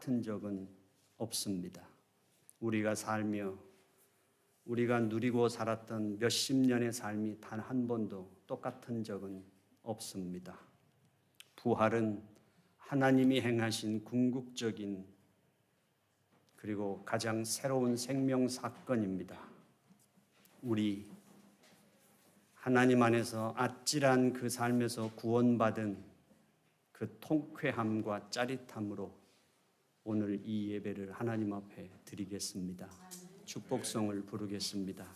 같은 적은 없습니다. 우리가 살며 우리가 누리고 살았던 몇십 년의 삶이 단 한 번도 똑같은 적은 없습니다. 부활은 하나님이 행하신 궁극적인 그리고 가장 새로운 생명 사건입니다. 우리 하나님 안에서 아찔한 그 삶에서 구원받은 그 통쾌함과 짜릿함으로 오늘 이 예배를 하나님 앞에 드리겠습니다. 축복성을 부르겠습니다.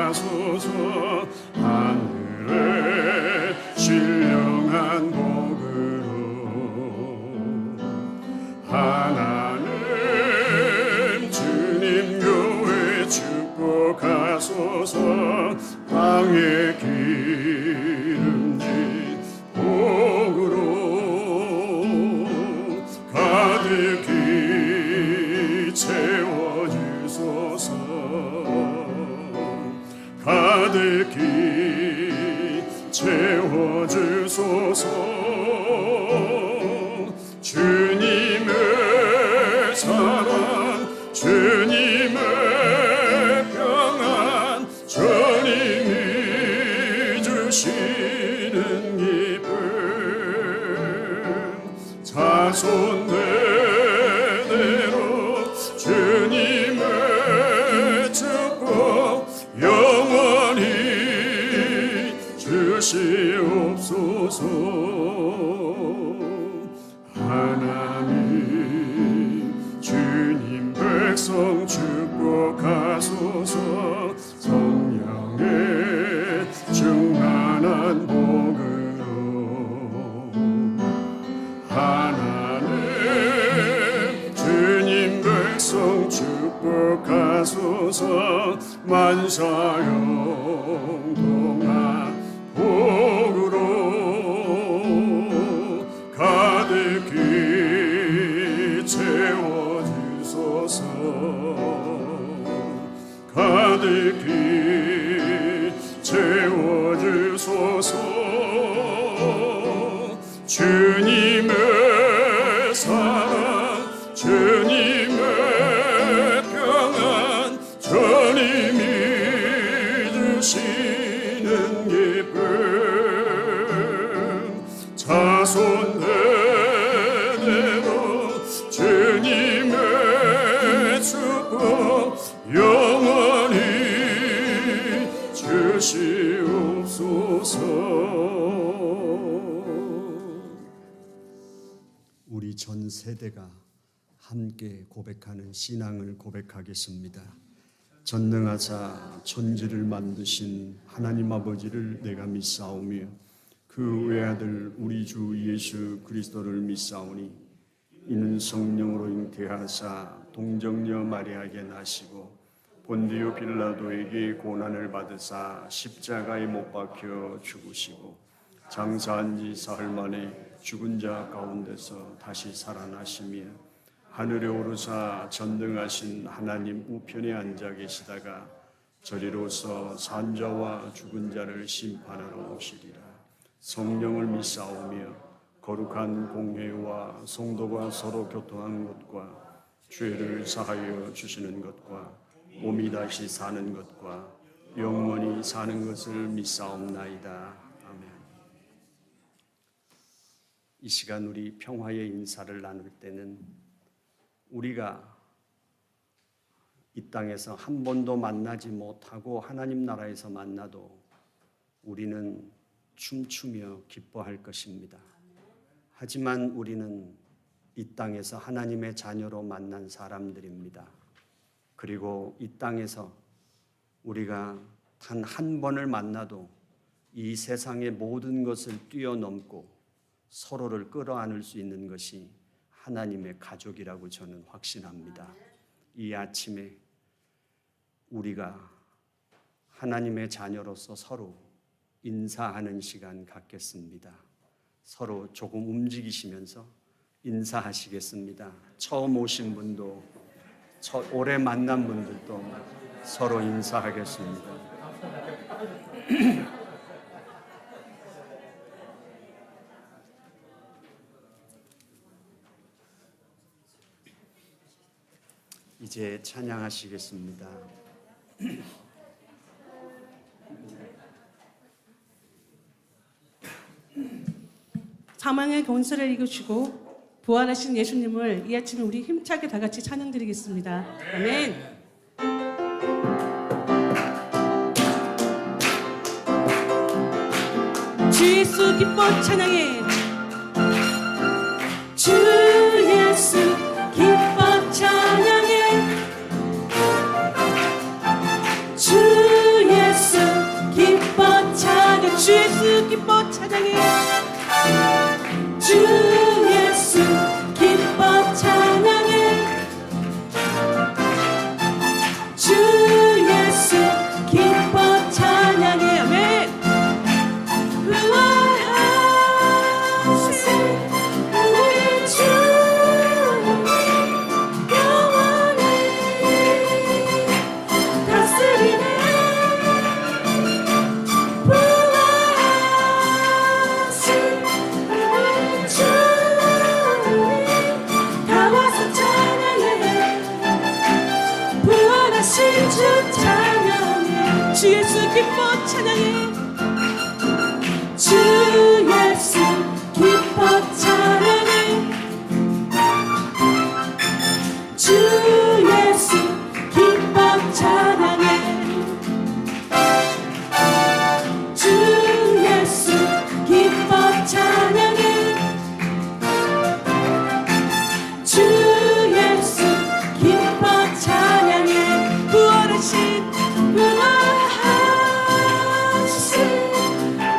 축복하소서. 하늘의 신령한 복으로 하나님 주님 교회 축복하소서. 땅에 기름진 복으로 가득히 채워주소서. 가득히 채워주소서. 주님의 사랑 주님의 평안 주님이 주시는 기쁨 자손 대대로 주님의 축복 영원히 주시옵소서. 하나님 주님 백성 축복하소서. 성령의 충만한 복으로 하나님 주님 백성 축복하소서. 만사형통한 복으로 가득히 채워주소서. 가득히 채워주소서. 주님의 사랑 주님의 평안 주님이 주시는 기쁨 자손 대대로 주님의 축복 영원히 주시옵소서. 우리 전 세대가 함께 고백하는 신앙을 고백하겠습니다. 전능하사 천지를 만드신 하나님 아버지를 내가 믿사오며 그 외아들 우리 주 예수 그리스도를 믿사오니 이는 성령으로 잉태하사 동정녀 마리아에게 나시고 본디오 빌라도에게 고난을 받으사 십자가에 못 박혀 죽으시고 장사한 지 사흘 만에 죽은 자 가운데서 다시 살아나시며 하늘에 오르사 전능하신 하나님 우편에 앉아 계시다가 저리로서 산자와 죽은 자를 심판하러 오시리라. 성령을 믿사오며 거룩한 공회와 성도가 서로 교통한 것과 죄를 사하여 주시는 것과 몸이 다시 사는 것과 영원히 사는 것을 믿사옵나이다. 아멘. 이 시간 우리 평화의 인사를 나눌 때는 우리가 이 땅에서 한 번도 만나지 못하고 하나님 나라에서 만나도 우리는 춤추며 기뻐할 것입니다. 하지만 우리는 이 땅에서 하나님의 자녀로 만난 사람들입니다. 그리고 이 땅에서 우리가 단 한 번을 만나도 이 세상의 모든 것을 뛰어넘고 서로를 끌어안을 수 있는 것이 하나님의 가족이라고 저는 확신합니다. 이 아침에 우리가 하나님의 자녀로서 서로 인사하는 시간 갖겠습니다. 서로 조금 움직이시면서 인사하시겠습니다. 처음 오신 분도 오래 만난 분들도 서로 인사하겠습니다. 이제 찬양하시겠습니다. 사망의 권세를 이기시고 부활하신 예수님을 이 아침에 우리 힘차게 다 같이 찬양드리겠습니다. 아멘. 주 예수 기뻐 찬양해. 주 예수 기뻐 찬양해. 주 예수 기뻐 찬양해. 주 예수 기뻐 찬양해. 주 예수 기뻐 찬양해. 주 예수 기뻐 찬양해. 아멘. 부활하신 우리 주 영원히 다스리네. 부활하신 우리 주 다 와서 찬양해. 부활하신 주 찬양해. 주 예수 기뻐 찬양해. 주 예수 기뻐 찬양해. 주 예수 기뻐 찬양해. 주 예수 기뻐 찬양해. 주 예수 기뻐 찬양해. 부활하신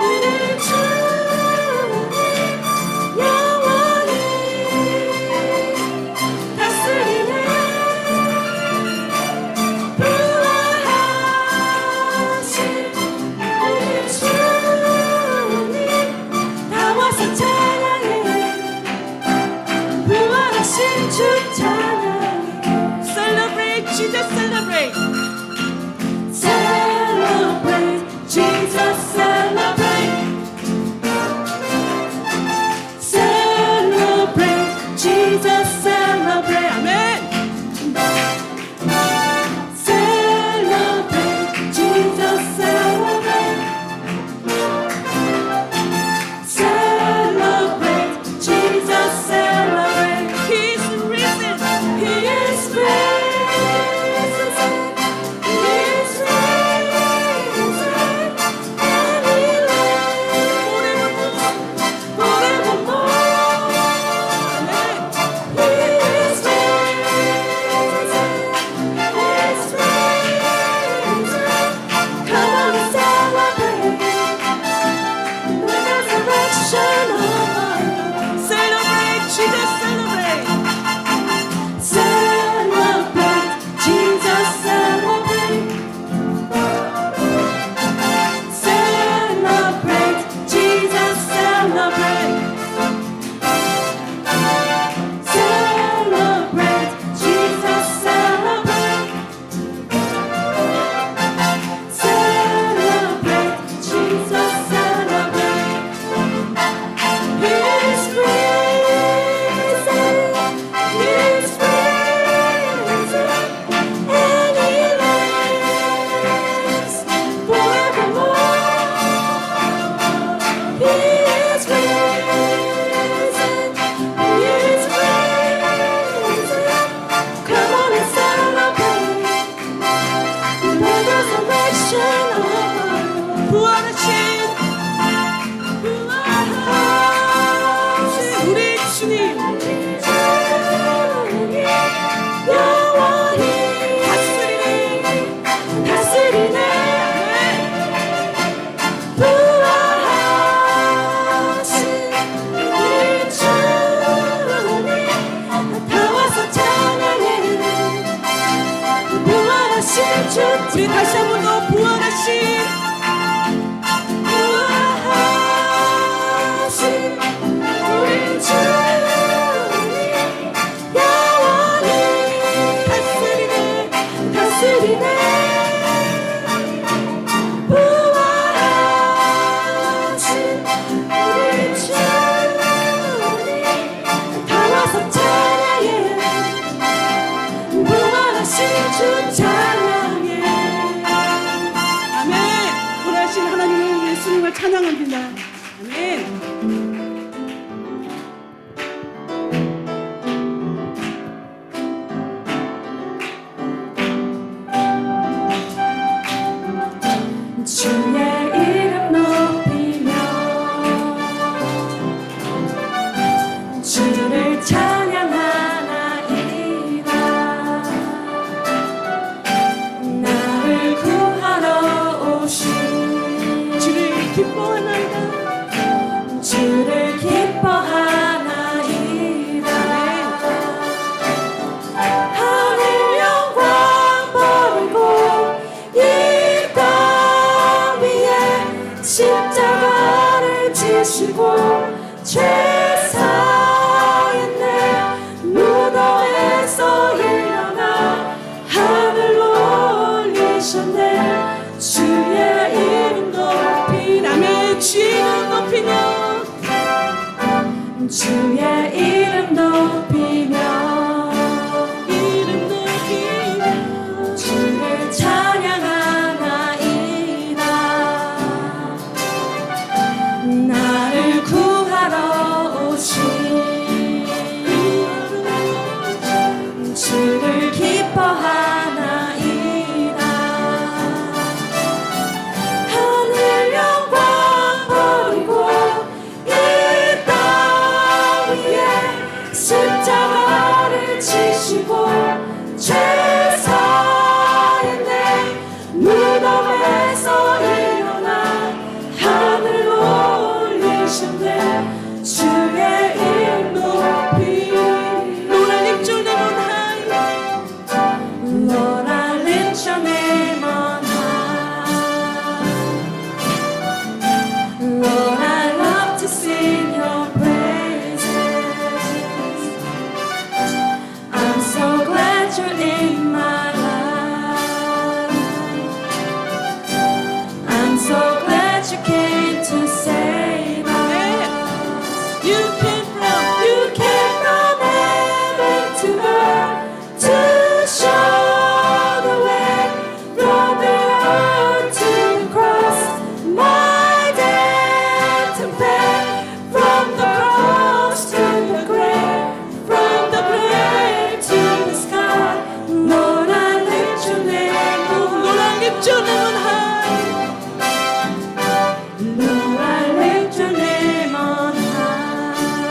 우리 주 영원히 다스리네. 부활하신 우리 주 다 와서 찬양해. 부활하신 주 찬양해. Celebrate Jesus, celebrate. Celebrate Jesus, celebrate. Celebrate Jesus, celebrate. Amen. Celebrate Jesus, celebrate. Celebrate Jesus, celebrate. He is risen. He is risen. He is risen. And he lives forevermore. Amen. He is risen. He is risen. Come on and celebrate the resurrection of our Lord. Celebrate Jesus, celebrate. Celebrate Jesus, celebrate. Celebrate Jesus, celebrate. Celebrate Jesus, celebrate. Celebrate Jesus, celebrate. He is risen. He is risen. And he lives forevermore. He is risen. He is risen. Come on and celebrate the resurrection of our Lord. 부활하신 우리 주님 영원히 다스리네. 부활하신 우리 주님 다 와서 찬양해. 부활하신 주 우리 다시 한 번 더 부활하신 지시고 죄사했네 무덤에서 일어나 하늘로 올리셨네 주의 이름 높이며 아멘. 주의 이름 높이며 주의 이름 높이며 이름 높이며 주를 찬양하나이다 나를 구하러 오신 주를 기뻐하나이다 하늘 영광 버리고 이 땅 위에 십자가를 지시고 죄사했네 무덤에서 일어나 하늘로 올리셨네 주의 이름 높이 Lord, I lift your name on high. Lord, I lift your name on high. Lord, I love to sing your praises. I'm so glad you're in my life. I'm so glad you came to save us. You came from You came from heaven to earth to show the way from the earth to the cross. My debt to pay from the cross to the grave, from the grave to the sky. Lord, I lift your name on Lord, I lift your name on high. Lord, I lift your name on high.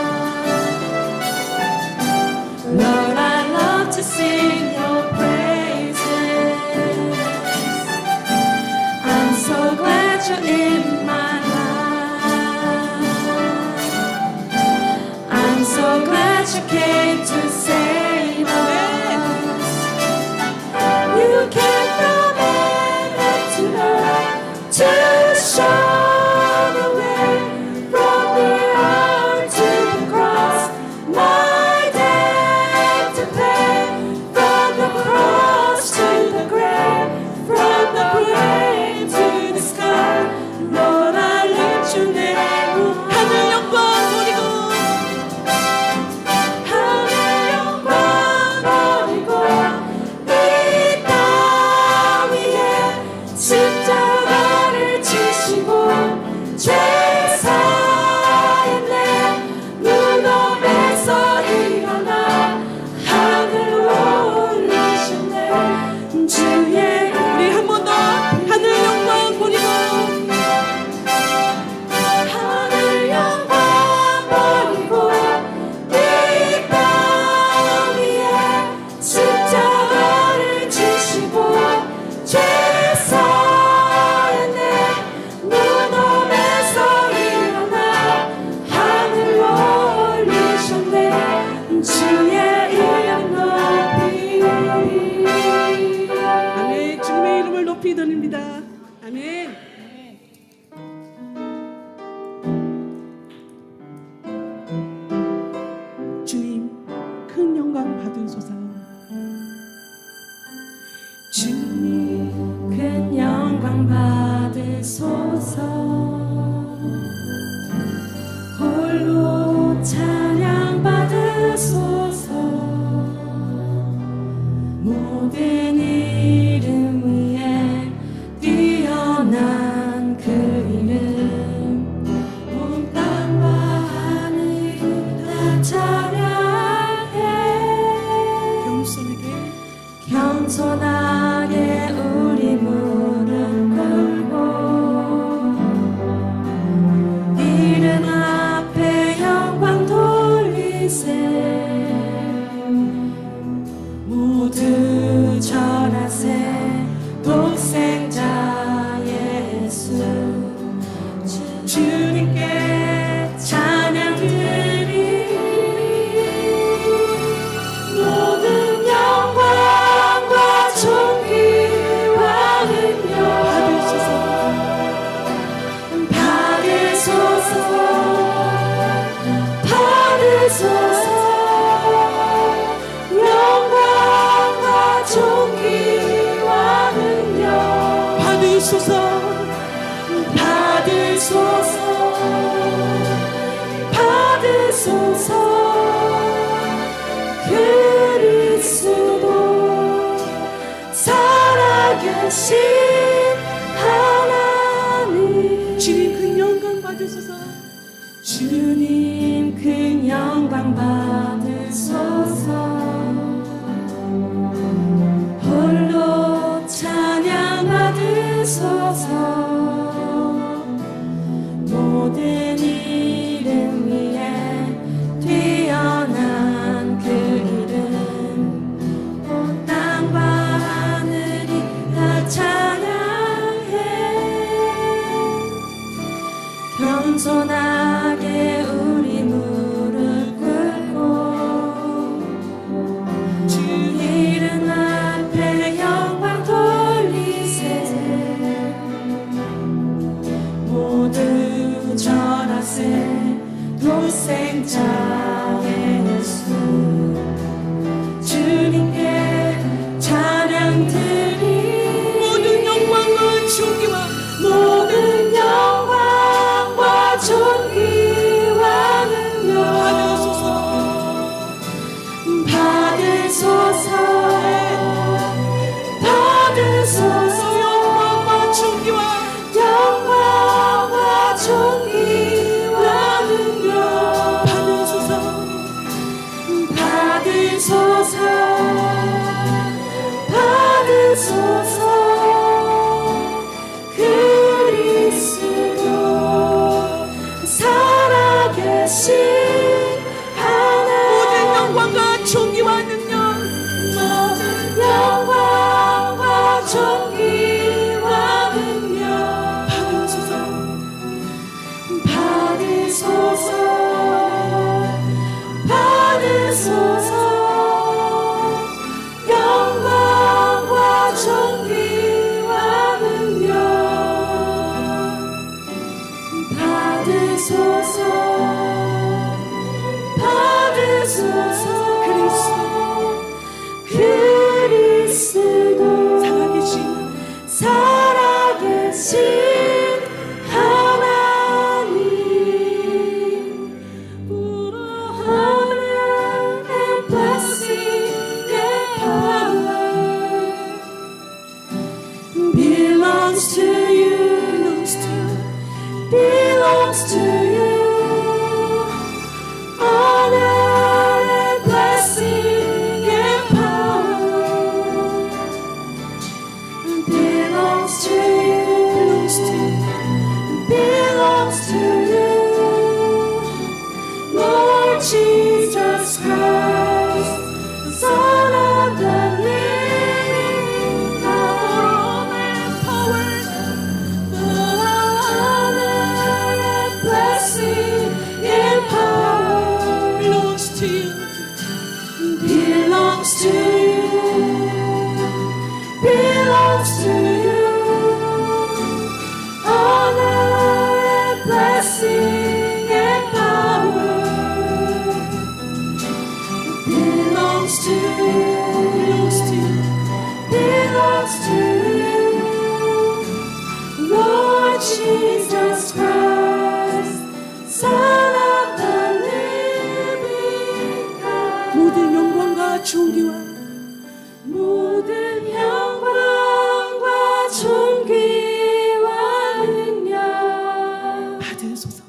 받으소서. 그리스도 살아계신 하나님, 주님 그 영광 받으소서. 주님 그 영광 받으소서. 홀로 찬양 받으소서. 모든 이름 위에 뛰어난 그 이름, 온 땅과 하늘이 다 찬양해. 겸손하게 우리 무릎 꿇고 주 이름 앞에 영광 돌리세. 모두 절하세. 독생자의 예수 주님께 찬양 드리. 모든 영광과 존귀와 모든 영광과 존귀와 능력 받으소서. 받으소서. 영광과 존귀와 영광과 존귀와 능력 받으소서. 받으소서. 받으소서. 그리스도 살아계신 모든 하나님, 영광과 존귀와 능력 모든 영광과 존귀와 능력 받으소서. 받으소서. 받으소서. 영광과 존귀와 능력 받으소서. 받으소서. 그리스도 살아계신 하나님, 불어 honor and blessing and power belongs to you, belongs to you. Honor and blessing and power belongs to you, belongs to you, Lord Jesus Christ, Son of the living God. The honor and blessing and power belongs to you. belongs to you, belongs to you. Honor and blessing and power belongs to you, belongs to you, Lord Jesus Christ, Son of the living God. 모든 영광과 존귀와 모든 영광과 존귀와 능력 받으소서.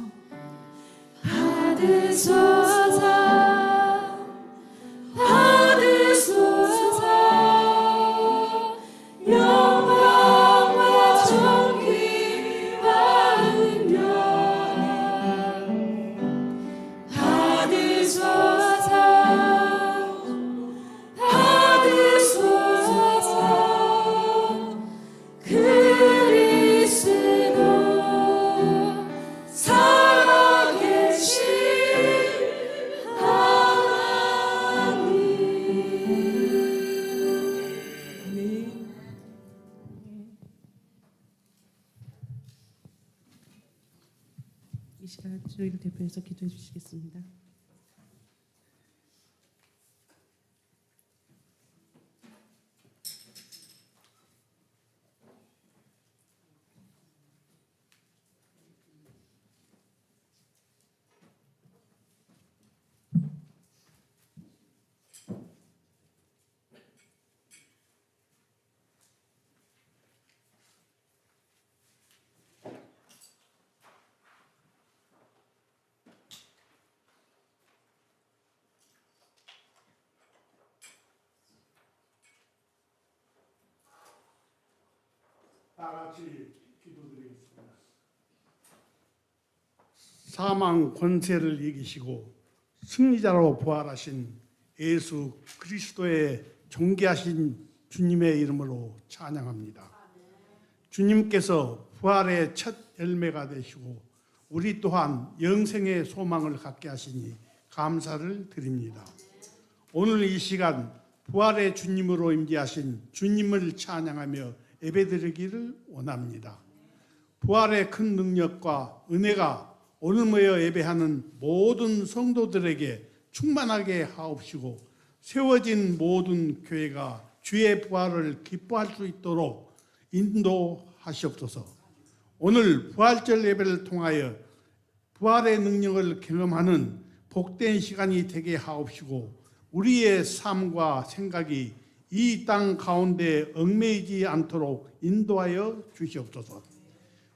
받으소서. 받으소서. 영광과 존귀와 능력 받으소서. 받으소서. 그리스도 살아계신 하나님. 아멘. 이 시간 저희를 대표해서 기도해 주시겠습니다. 다 같이 기도드리겠습니다. 사망 권세를 이기시고 승리자로 부활하신 예수 그리스도의 존귀하신 주님의 이름으로 찬양합니다. 주님께서 부활의 첫 열매가 되시고 우리 또한 영생의 소망을 갖게 하시니 감사를 드립니다. 오늘 이 시간 부활의 주님으로 임재하신 주님을 찬양하며 예배드리기를 원합니다. 부활의 큰 능력과 은혜가 오늘 모여 예배하는 모든 성도들에게 충만하게 하옵시고 세워진 모든 교회가 주의 부활을 기뻐할 수 있도록 인도하시옵소서. 오늘 부활절 예배를 통하여 부활의 능력을 경험하는 복된 시간이 되게 하옵시고 우리의 삶과 생각이 이 땅 가운데 얽매이지 않도록 인도하여 주시옵소서.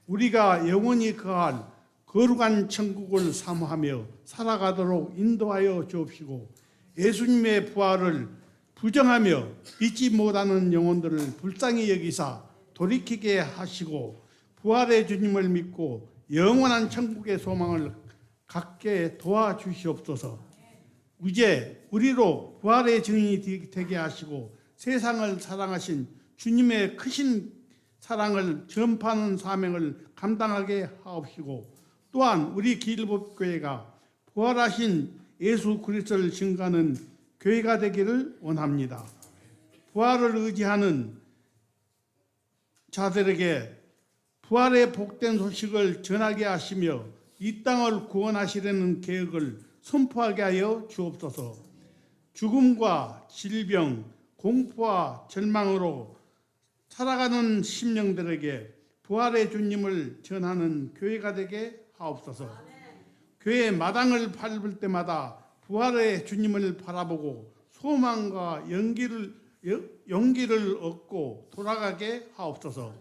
우리가 영원히 거할 거룩한 천국을 사모하며 살아가도록 인도하여 주옵시고 예수님의 부활을 부정하며 믿지 못하는 영혼들을 불쌍히 여기사 돌이키게 하시고 부활의 주님을 믿고 영원한 천국의 소망을 갖게 도와주시옵소서. 이제 우리로 부활의 증인이 되게 하시고 세상을 사랑하신 주님의 크신 사랑을 전파하는 사명을 감당하게 하옵시고 또한 우리 기일법교회가 부활하신 예수 그리스도를 증거하는 교회가 되기를 원합니다. 부활을 의지하는 자들에게 부활의 복된 소식을 전하게 하시며 이 땅을 구원하시려는 계획을 선포하게 하여 주옵소서. 죽음과 질병, 공포와 절망으로 살아가는 심령들에게 부활의 주님을 전하는 교회가 되게 하옵소서. 교회 마당을 밟을 때마다 부활의 주님을 바라보고 소망과 용기를 얻고 돌아가게 하옵소서.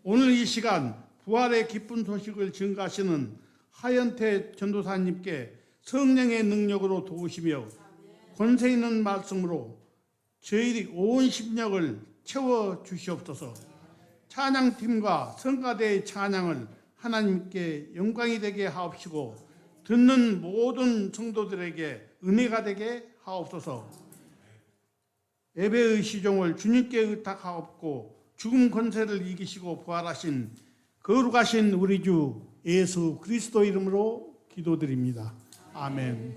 오늘 이 시간 부활의 기쁜 소식을 증가하시는 하연태 전도사님께 성령의 능력으로 도우시며 권세 있는 말씀으로 저희 온 심령을 채워 주시옵소서. 찬양팀과 성가대의 찬양을 하나님께 영광이 되게 하옵시고 듣는 모든 성도들에게 은혜가 되게 하옵소서. 예배의 시종을 주님께 의탁하옵고 죽음 권세를 이기시고 부활하신 거룩하신 우리 주 예수 그리스도 이름으로 기도드립니다. 아멘.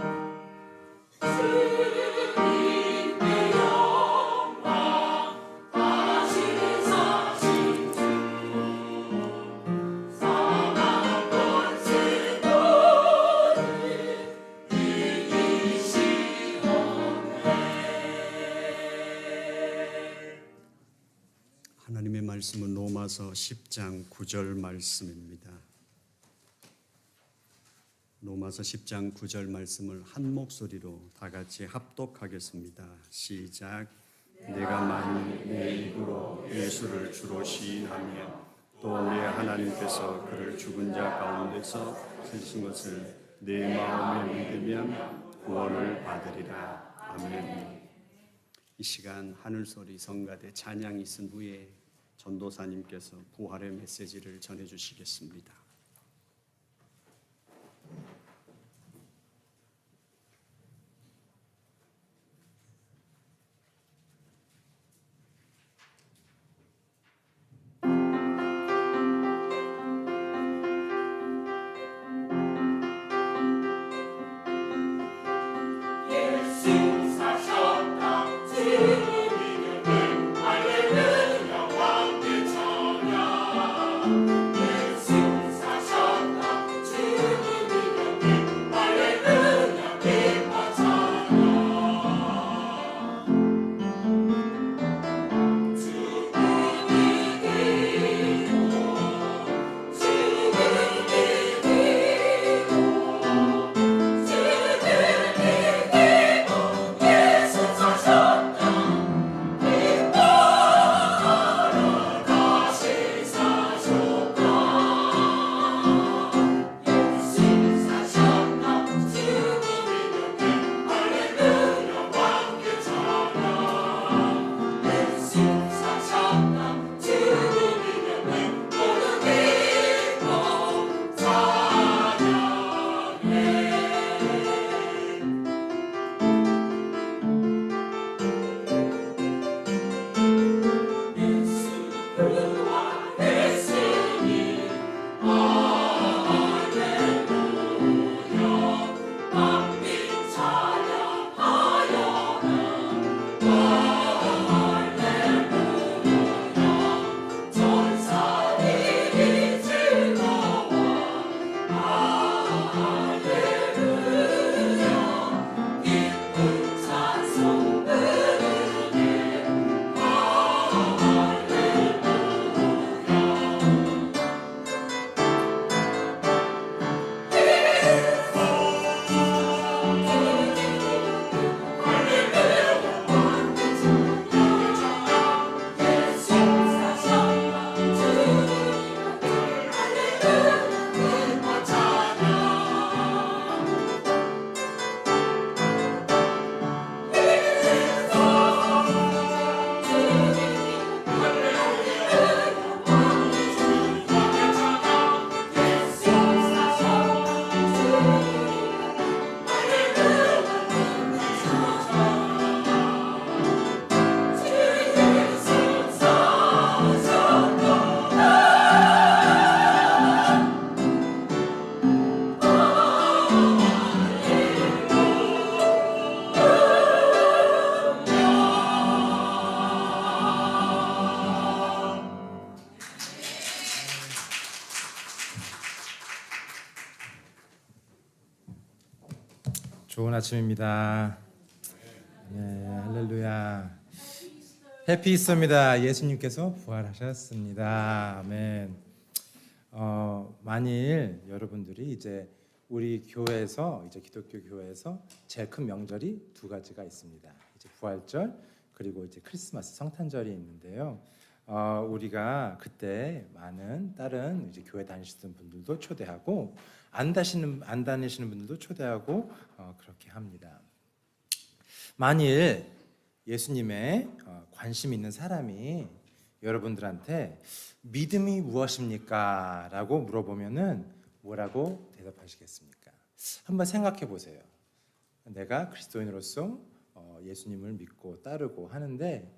하나님의 말씀은 로마서 10장 9절 말씀입니다. 로마서 10장 9절 말씀을 한 목소리로 다 같이 합독하겠습니다. 시작. 내가 만일 내 입으로 예수를 주로 시인하며 또 내 하나님께서 그를 죽은 자 가운데서 쓰신 것을 내 마음에 믿으면 구원을 받으리라. 아멘. 이 시간 하늘소리 성가대 찬양이 있은 후에 전도사님께서 부활의 메시지를 전해주시겠습니다. 예수 좋은 아침입니다. 네, 할렐루야. 해피 이스터입니다. 예수님께서 부활하셨습니다. 아멘. 만일 여러분들이 이제 우리 교회에서 이제 기독교 교회에서 제일 큰 명절이 두 가지가 있습니다. 이제 부활절 그리고 이제 크리스마스 성탄절이 있는데요. 우리가 그때 많은 다른 이제 교회 다니시는 분들도 초대하고 안 다니시는 분들도 초대하고 그렇게 합니다. 만일 예수님의 관심 있는 사람이 여러분들한테 믿음이 무엇입니까? 라고 물어보면은 뭐라고 대답하시겠습니까? 한번 생각해 보세요. 내가 그리스도인으로서 예수님을 믿고 따르고 하는데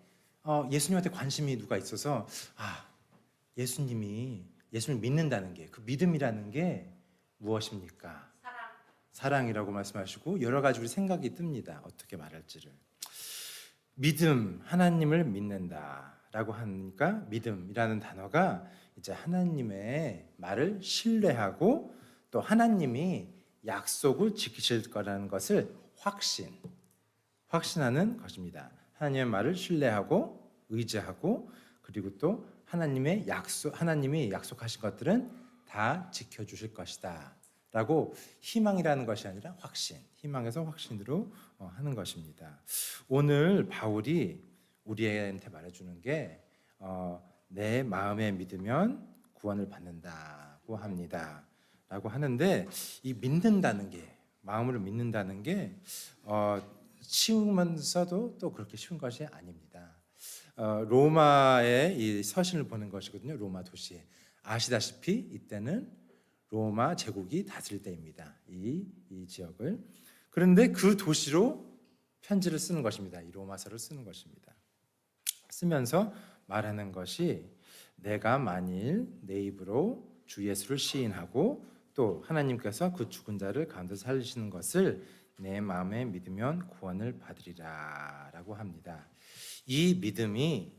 예수님한테 관심이 누가 있어서 예수님을 믿는다는 게 그 믿음이라는 게 무엇입니까? 사랑이라고 말씀하시고 여러 가지 우리 생각이 듭니다. 어떻게 말할지를. 믿음, 하나님을 믿는다라고 하니까 믿음이라는 단어가 이제 하나님의 말을 신뢰하고 또 하나님이 약속을 지키실 거라는 것을 확신하는 것입니다. 하나님의 말을 신뢰하고 의지하고 그리고 또 하나님이 약속하신 것들은 다 지켜주실 것이다 라고 희망이라는 것이 아니라 희망에서 확신으로 하는 것입니다. 오늘 바울이 우리한테 말해주는 게 내 마음에 믿으면 구원을 받는다고 합니다 라고 하는데 이 믿는다는 게 마음으로 믿는다는 게 쉬우면서도 또 그렇게 쉬운 것이 아닙니다. 로마의 이 서신을 보는 것이거든요. 로마 도시에 아시다시피 이때는 로마 제국이 다스릴 때입니다. 이 지역을. 그런데 그 도시로 편지를 쓰는 것입니다. 이 로마서를 쓰는 것입니다. 쓰면서 말하는 것이 내가 만일 내 입으로 주 예수를 시인하고 또 하나님께서 그 죽은 자를 가운데서 살리시는 것을 내 마음에 믿으면 구원을 받으리라 라고 합니다. 이 믿음이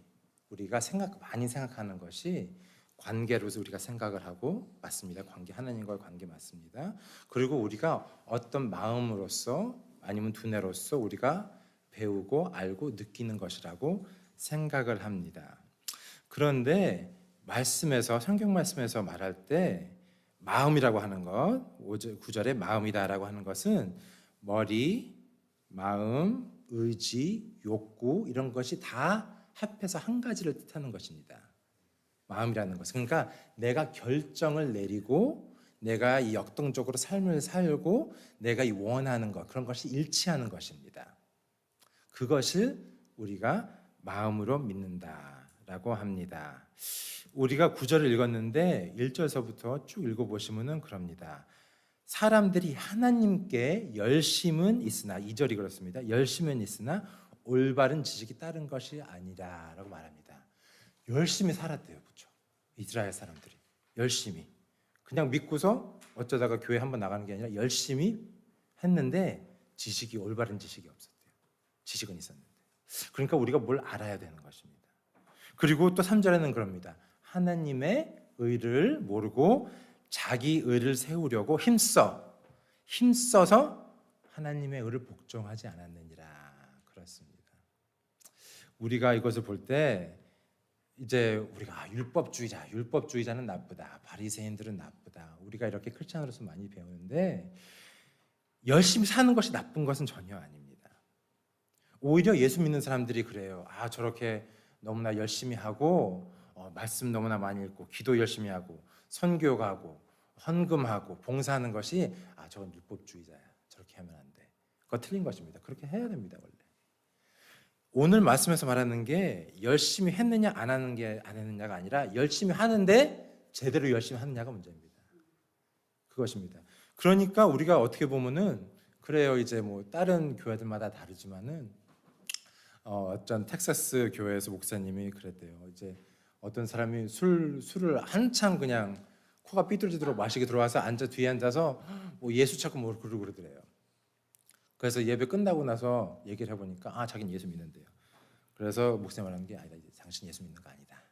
우리가 많이 생각하는 것이 관계로서 우리가 생각을 하고 맞습니다. 하나님과의 관계 맞습니다. 그리고 우리가 어떤 마음으로서 아니면 두뇌로서 우리가 배우고 알고 느끼는 것이라고 생각을 합니다. 그런데 성경 말씀에서 말할 때 마음이라고 하는 것, 9절에 마음이다라고 하는 것은 머리, 마음, 의지, 욕구 이런 것이 다 합해서 한 가지를 뜻하는 것입니다. 마음이라는 것은 그러니까 내가 결정을 내리고 내가 이 역동적으로 삶을 살고 내가 이 원하는 것 그런 것이 일치하는 것입니다. 그것을 우리가 마음으로 믿는다라고 합니다. 우리가 9절을 읽었는데 1절서부터 쭉 읽어보시면 그럽니다. 사람들이 하나님께 열심은 있으나 2절이 그렇습니다. 열심은 있으나 올바른 지식이 따른 것이 아니라 라고 말합니다. 열심히 살았대요. 그렇죠? 이스라엘 사람들이 열심히 그냥 믿고서 어쩌다가 교회 한번 나가는 게 아니라 열심히 했는데 올바른 지식이 없었대요. 지식은 있었는데 그러니까 우리가 뭘 알아야 되는 것입니다. 그리고 또 3절에는 그럽니다. 하나님의 의를 모르고 자기 의를 세우려고 힘써서 하나님의 의를 복종하지 않았느니라 그렇습니다. 우리가 이것을 볼 때 이제 우리가 율법주의자는 나쁘다, 바리새인들은 나쁘다. 우리가 이렇게 크리스찬으로서 많이 배우는데 열심히 사는 것이 나쁜 것은 전혀 아닙니다. 오히려 예수 믿는 사람들이 그래요. 저렇게 너무나 열심히 하고 말씀 너무나 많이 읽고 기도 열심히 하고 선교 가고 헌금하고 봉사하는 것이 저건 율법주의자야. 저렇게 하면 안 돼. 그거 틀린 것입니다. 그렇게 해야 됩니다. 원래. 오늘 말씀에서 말하는 게 열심히 했느냐 안 했느냐가 아니라 열심히 하는데 제대로 열심히 하느냐가 문제입니다. 그것입니다. 그러니까 우리가 어떻게 보면은 그래요. 이제 뭐 다른 교회들마다 다르지만은 어떤 텍사스 교회에서 목사님이 그랬대요. 이제 어떤 사람이 술을 한참 그냥 코가 삐뚤어지도록 마시게 들어와서 뒤에 앉아서 뭐 예수 찾고 뭐 그러더래요. 그래서 예배 끝나고 나서 얘기를 해보니까 자기는 예수 믿는데요. 그래서 목사님 말하는 게 아니다. 당신 예수 믿는 거 아니다.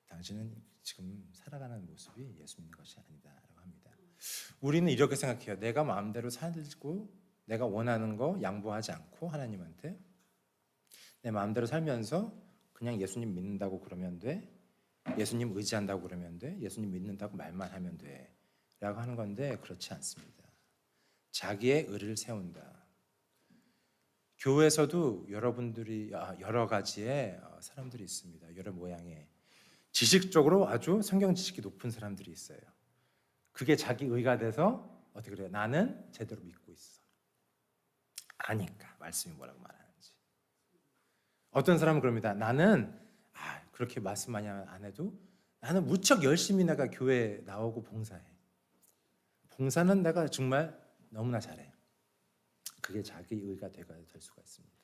당신은 지금 살아가는 모습이 예수 믿는 것이 아니다라고 합니다. 우리는 이렇게 생각해요. 내가 마음대로 살고 내가 원하는 거 양보하지 않고 하나님한테 내 마음대로 살면서 그냥 예수님 믿는다고 그러면 돼. 예수님 의지한다고 그러면 돼. 예수님 믿는다고 말만 하면 돼. 라고 하는 건데 그렇지 않습니다. 자기의 의를 세운다. 교회에서도 여러분들이 여러 가지의 사람들이 있습니다. 여러 모양의 지식적으로 아주 성경 지식이 높은 사람들이 있어요. 그게 자기 의가 돼서 어떻게 그래요? 나는 제대로 믿고 있어. 아니까 말씀이 뭐라고 말하는지. 어떤 사람은 그럽니다. 나는 그렇게 말씀 많이 안 해도 나는 무척 열심히 내가 교회에 나오고 봉사해. 봉사는 내가 정말 너무나 잘해. 그게 자기 의가 될 수가 있습니다.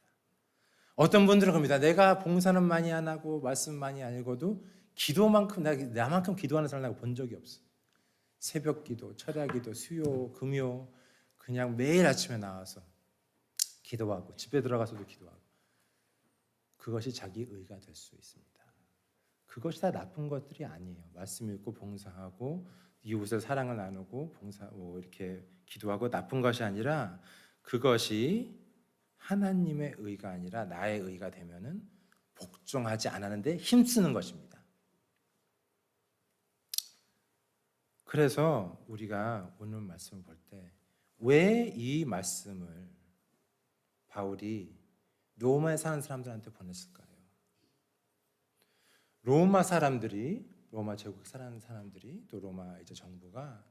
어떤 분들은 그럽니다. 내가 봉사는 많이 안 하고 말씀 많이 안 읽어도 기도만큼 나만큼 기도하는 사람을 내가 본 적이 없어. 새벽 기도, 철야 기도, 수요, 금요 그냥 매일 아침에 나와서 기도하고 집에 들어가서도 기도하고 그것이 자기 의가 될 수 있습니다. 그것이 다 나쁜 것들이 아니에요. 말씀 읽고 봉사하고 이웃을 사랑을 나누고 봉사 이렇게 기도하고 나쁜 것이 아니라 그것이 하나님의 의가 아니라 나의 의가 되면은 복종하지 않았는데 힘쓰는 것입니다. 그래서 우리가 오늘 말씀을 볼 때 왜 이 말씀을 바울이 로마에 사는 사람들한테 보냈을까요? 로마 사람들이 로마 제국 사는 사람들이 또 로마 이제 정부가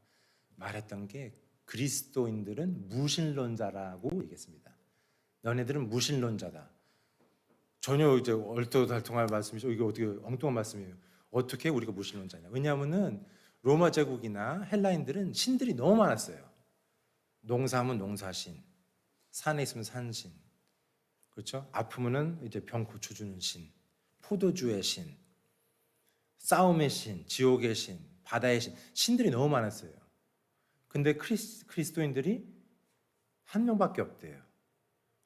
말했던 게 그리스도인들은 무신론자라고 얘기했습니다. 너네들은 무신론자다. 전혀 이제 얼토달통할 말씀이죠. 이게 어떻게 엉뚱한 말씀이에요. 어떻게 우리가 무신론자냐? 왜냐하면은 로마 제국이나 헬라인들은 신들이 너무 많았어요. 농사하면 농사신, 산에 있으면 산신, 그렇죠? 아프면은 이제 병 고쳐주는 신, 포도주의 신, 싸움의 신, 지옥의 신, 바다의 신, 신들이 너무 많았어요. 근데 그리스도인들이 한 명밖에 없대요.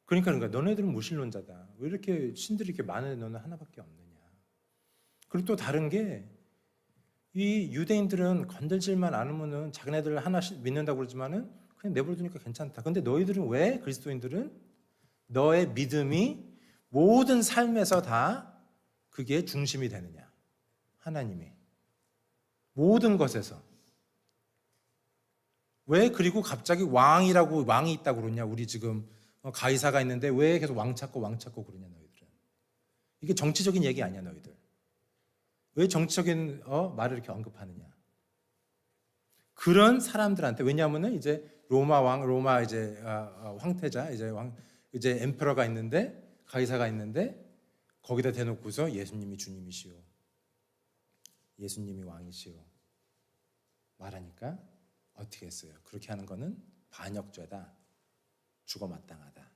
그러니까 너네들은 무신론자다. 왜 이렇게 신들이 이렇게 많은데 너는 하나밖에 없느냐? 그리고 또 다른 게 이 유대인들은 건들질만 않으면은 자기네들 하나 믿는다고 그러지만은 그냥 내버려두니까 괜찮다. 근데 너희들은 왜 그리스도인들은 너의 믿음이 모든 삶에서 다 그게 중심이 되느냐? 하나님이 모든 것에서 왜 그리고 갑자기 왕이 있다고 그러냐? 우리 지금 가이사가 있는데 왜 계속 왕 찾고 그러냐 너희들은? 이게 정치적인 얘기 아니야 너희들? 왜 정치적인 말을 이렇게 언급하느냐? 그런 사람들한테 왜냐하면은 이제 로마 이제 황태자 이제 엠페러가 있는데 가이사가 있는데 거기다 대놓고서 예수님이 주님이시오, 예수님이 왕이시오 말하니까 어떻게 했어요? 그렇게 하는 거는 반역죄다, 죽어 마땅하다.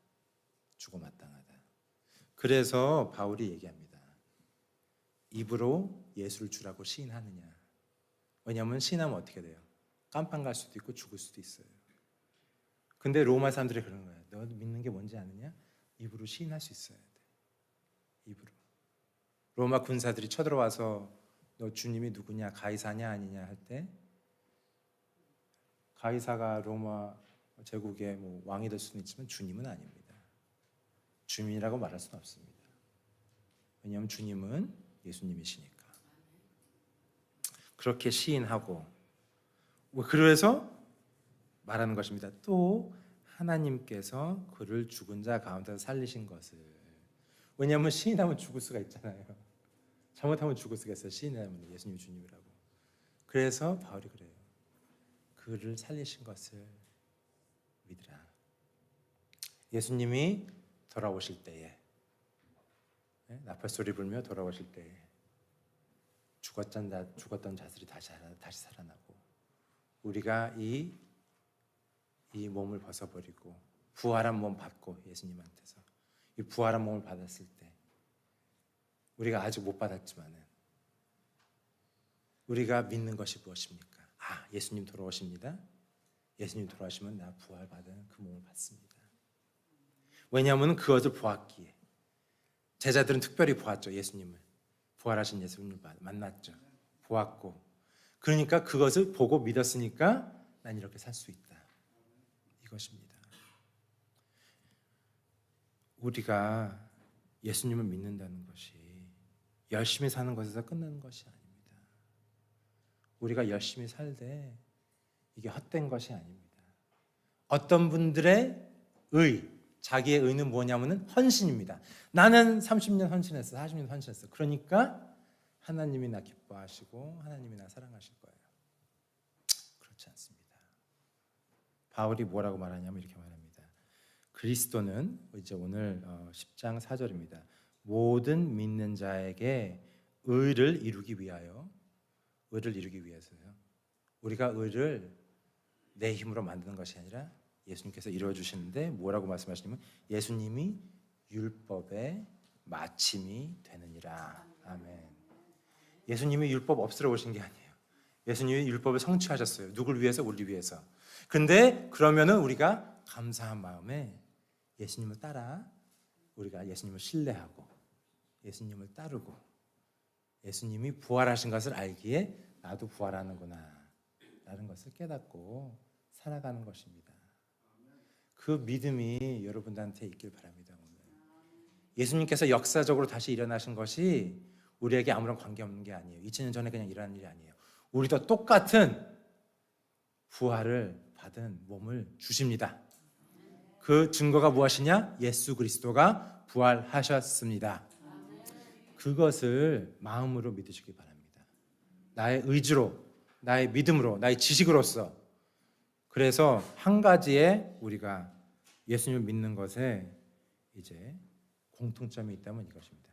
그래서 바울이 얘기합니다. 입으로 예수를 주라고 시인하느냐? 왜냐하면 시인하면 어떻게 돼요? 깜빵 갈 수도 있고 죽을 수도 있어요. 근데 로마 사람들이 그러는 거예요. 너 믿는 게 뭔지 아느냐? 입으로 시인할 수 있어야 돼. 입으로. 로마 군사들이 쳐들어와서 너 주님이 누구냐? 가이사냐 아니냐 할 때 가이사가 로마 제국의 왕이 될 수는 있지만 주님은 아닙니다. 주님이라고 말할 수는 없습니다. 왜냐하면 주님은 예수님이시니까. 그렇게 시인하고 그래서 말하는 것입니다. 또 하나님께서 그를 죽은 자 가운데서 살리신 것을. 왜냐하면 시인하면 죽을 수가 있잖아요. 잘못하면 죽을 수가 있어요. 시인하면 예수님 주님이라고. 그래서 바울이 그래요. 그를 살리신 것을 믿으라. 예수님이 돌아오실 때에 나팔 소리 불며 돌아오실 때에 죽었던 자들이 다시 살아나고 우리가 이 몸을 벗어버리고 부활한 몸 받고 예수님한테서 이 부활한 몸을 받았을 때 우리가 아직 못 받았지만은 우리가 믿는 것이 무엇입니까? 예수님 돌아오십니다. 예수님 돌아오시면 나 부활받은 그 몸을 받습니다. 왜냐하면 그것을 보았기에 제자들은 특별히 보았죠. 예수님을 부활하신 예수님을 만났죠. 보았고 그러니까 그것을 보고 믿었으니까 난 이렇게 살 수 있다. 이것입니다. 우리가 예수님을 믿는다는 것이 열심히 사는 것에서 끝나는 것이 아닙니다. 우리가 열심히 살되 이게 헛된 것이 아닙니다. 어떤 분들의 자기의 의는 뭐냐면은 헌신입니다. 나는 30년 헌신했어, 40년 헌신했어. 그러니까 하나님이 나 기뻐하시고 하나님이 나 사랑하실 거예요. 그렇지 않습니다. 바울이 뭐라고 말하냐면 이렇게 말합니다. 그리스도는 이제 오늘 10장 4절입니다. 모든 믿는 자에게 의를 이루기 위하여서요. 우리가 의를 내 힘으로 만드는 것이 아니라 예수님께서 이루어 주시는데 뭐라고 말씀하시냐면 예수님이 율법의 마침이 되느니라. 아멘. 예수님이 율법 없애러 오신 게 아니에요. 예수님이 율법을 성취하셨어요. 누굴 위해서? 우리 위해서. 근데 그러면은 우리가 감사한 마음에 예수님을 따라 우리가 예수님을 신뢰하고 예수님을 따르고 예수님이 부활하신 것을 알기에 나도 부활하는구나 라는 것을 깨닫고 살아가는 것입니다. 그 믿음이 여러분들한테 있길 바랍니다. 오늘 예수님께서 역사적으로 다시 일어나신 것이 우리에게 아무런 관계없는 게 아니에요. 2000년 전에 그냥 일어난 일이 아니에요. 우리도 똑같은 부활을 받은 몸을 주십니다. 그 증거가 무엇이냐? 예수 그리스도가 부활하셨습니다. 그것을 마음으로 믿으시기 바랍니다. 나의 의지로, 나의 믿음으로, 나의 지식으로서. 그래서 한 가지에 우리가 예수님을 믿는 것에 이제 공통점이 있다면 이것입니다.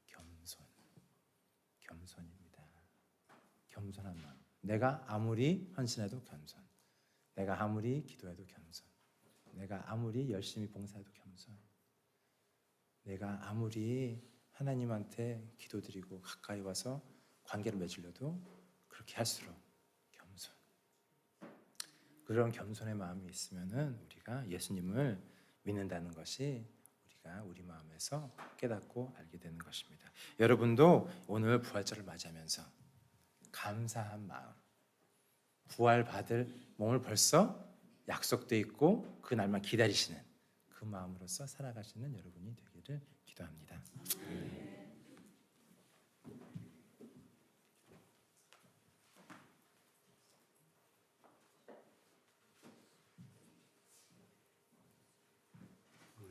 겸손입니다. 겸손한 마음. 내가 아무리 헌신해도 겸손. 내가 아무리 기도해도 겸손. 내가 아무리 열심히 봉사해도 겸손. 내가 아무리 하나님한테 기도드리고 가까이 와서 관계를 맺으려도 그렇게 할수록 겸손. 그런 겸손의 마음이 있으면은 우리가 예수님을 믿는다는 것이 우리가 우리 마음에서 깨닫고 알게 되는 것입니다. 여러분도 오늘 부활절을 맞이하면서 감사한 마음, 부활 받을 몸을 벌써 약속돼 있고 그 날만 기다리시는 그 마음으로서 살아가시는 여러분이 되기를 기도합니다.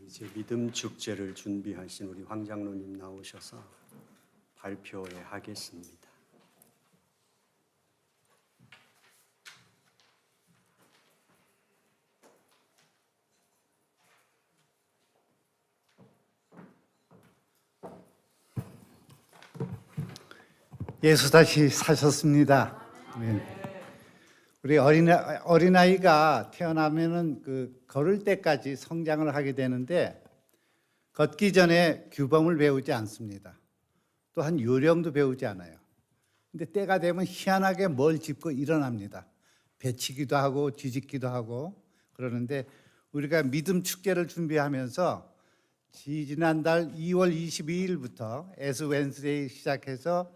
이제 믿음 축제를 준비하신 우리 황 장로님 나오셔서 발표해 하겠습니다. 예수 다시 사셨습니다. 우리 어린아이가 태어나면은 그 걸을 때까지 성장을 하게 되는데 걷기 전에 규범을 배우지 않습니다. 또한 요령도 배우지 않아요. 근데 때가 되면 희한하게 뭘 짚고 일어납니다. 배치기도 하고 뒤집기도 하고 그러는데 우리가 믿음 축제를 준비하면서 지난달 2월 22일부터 에스 웬스데이 시작해서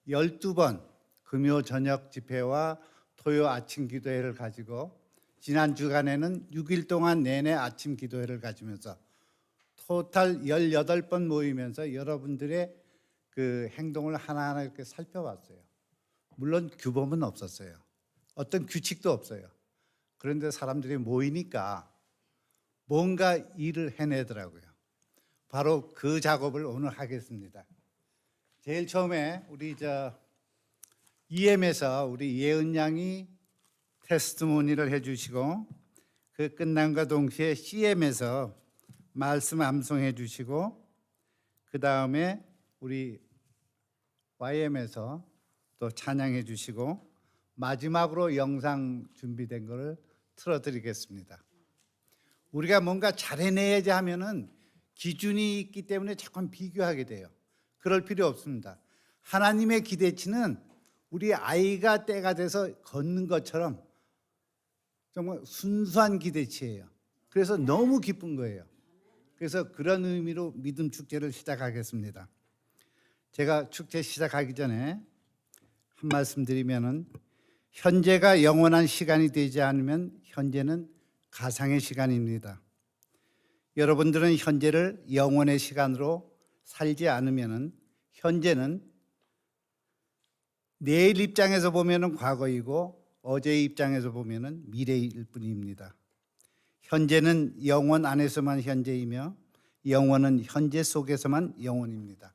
12번 금요 저녁 집회와 토요 아침 기도회를 가지고 지난 주간에는 6일 동안 내내 아침 기도회를 가지면서 토탈 18번 모이면서 여러분들의 그 행동을 하나하나 이렇게 살펴봤어요. 물론 규범은 없었어요. 어떤 규칙도 없어요. 그런데 사람들이 모이니까 뭔가 일을 해내더라고요. 바로 그 작업을 오늘 하겠습니다. 제일 처음에 우리 EM에서 우리 예은 양이 테스트모니를 해주시고 그 끝남과 동시에 CM에서 말씀 암송해 주시고 그 다음에 우리 YM에서 또 찬양해 주시고 마지막으로 영상 준비된 거를 틀어드리겠습니다. 우리가 뭔가 잘해내야지 하면은 기준이 있기 때문에 자꾸 비교하게 돼요. 그럴 필요 없습니다. 하나님의 기대치는 우리 아이가 때가 돼서 걷는 것처럼 정말 순수한 기대치예요. 그래서 너무 기쁜 거예요. 그래서 그런 의미로 믿음 축제를 시작하겠습니다. 제가 축제 시작하기 전에 한 말씀 드리면은 현재가 영원한 시간이 되지 않으면 현재는 가상의 시간입니다. 여러분들은 현재를 영원의 시간으로 살지 않으면은 현재는 내일 입장에서 보면은 과거이고 어제의 입장에서 보면은 미래일 뿐입니다. 현재는 영원 안에서만 현재이며 영원은 현재 속에서만 영원입니다.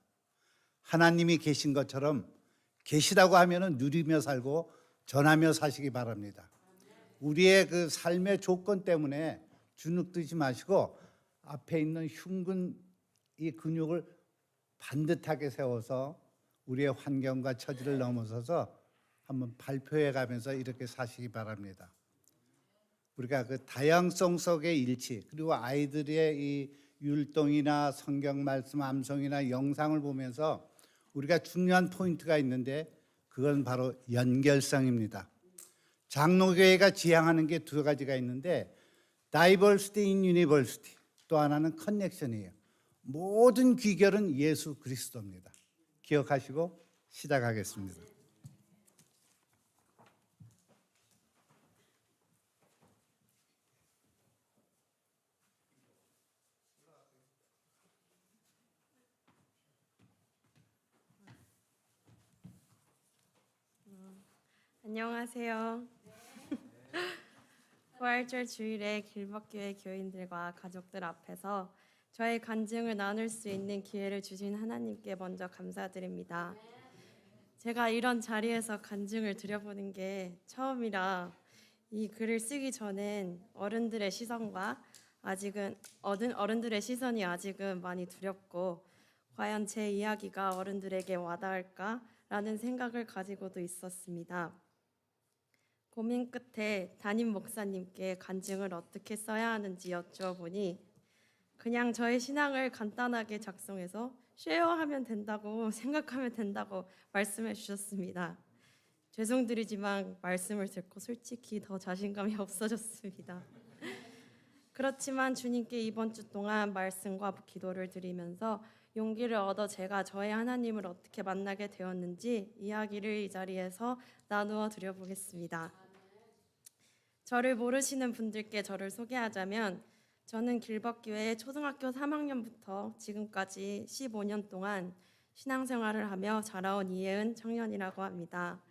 하나님이 계신 것처럼 계시다고 하면은 누리며 살고 전하며 사시기 바랍니다. 우리의 그 삶의 조건 때문에 주눅들지 마시고 앞에 있는 흉근 이 근육을 반듯하게 세워서 우리의 환경과 처지를 넘어서서 한번 발표해 가면서 이렇게 사시기 바랍니다. 우리가 그 다양성 속의 일치, 그리고 아이들의 이 율동이나 성경 말씀 암송이나 영상을 보면서 우리가 중요한 포인트가 있는데 그건 바로 연결성입니다. 장로교회가 지향하는 게 두 가지가 있는데 Diversity in University, 또 하나는 커넥션이에요. 모든 귀결은 예수 그리스도입니다. 기억하시고 시작하겠습니다. 안녕하세요. 부활절 주일에 길벗교회 교인들과 가족들 앞에서 저의 간증을 나눌 수 있는 기회를 주신 하나님께 먼저 감사드립니다. 제가 이런 자리에서 간증을 드려보는 게 처음이라 이 글을 쓰기 전엔 어른들의 시선과 어른들의 시선이 아직은 많이 두렵고 과연 제 이야기가 어른들에게 와닿을까라는 생각을 가지고도 있었습니다. 고민 끝에 담임 목사님께 간증을 어떻게 써야 하는지 여쭈어보니 그냥 저의 신앙을 간단하게 작성해서 쉐어하면 된다고 생각하면 된다고 말씀해 주셨습니다. 죄송드리지만 말씀을 듣고 솔직히 더 자신감이 없어졌습니다. 그렇지만 주님께 이번 주 동안 말씀과 기도를 드리면서 용기를 얻어 제가 저의 하나님을 어떻게 만나게 되었는지 이야기를 이 자리에서 나누어 드려보겠습니다. 저를 모르시는 분들께 저를 소개하자면 저는 길벗교회 초등학교 3학년부터 지금까지 15년 동안 신앙생활을 하며 자라온 이혜은 청년이라고 합니다.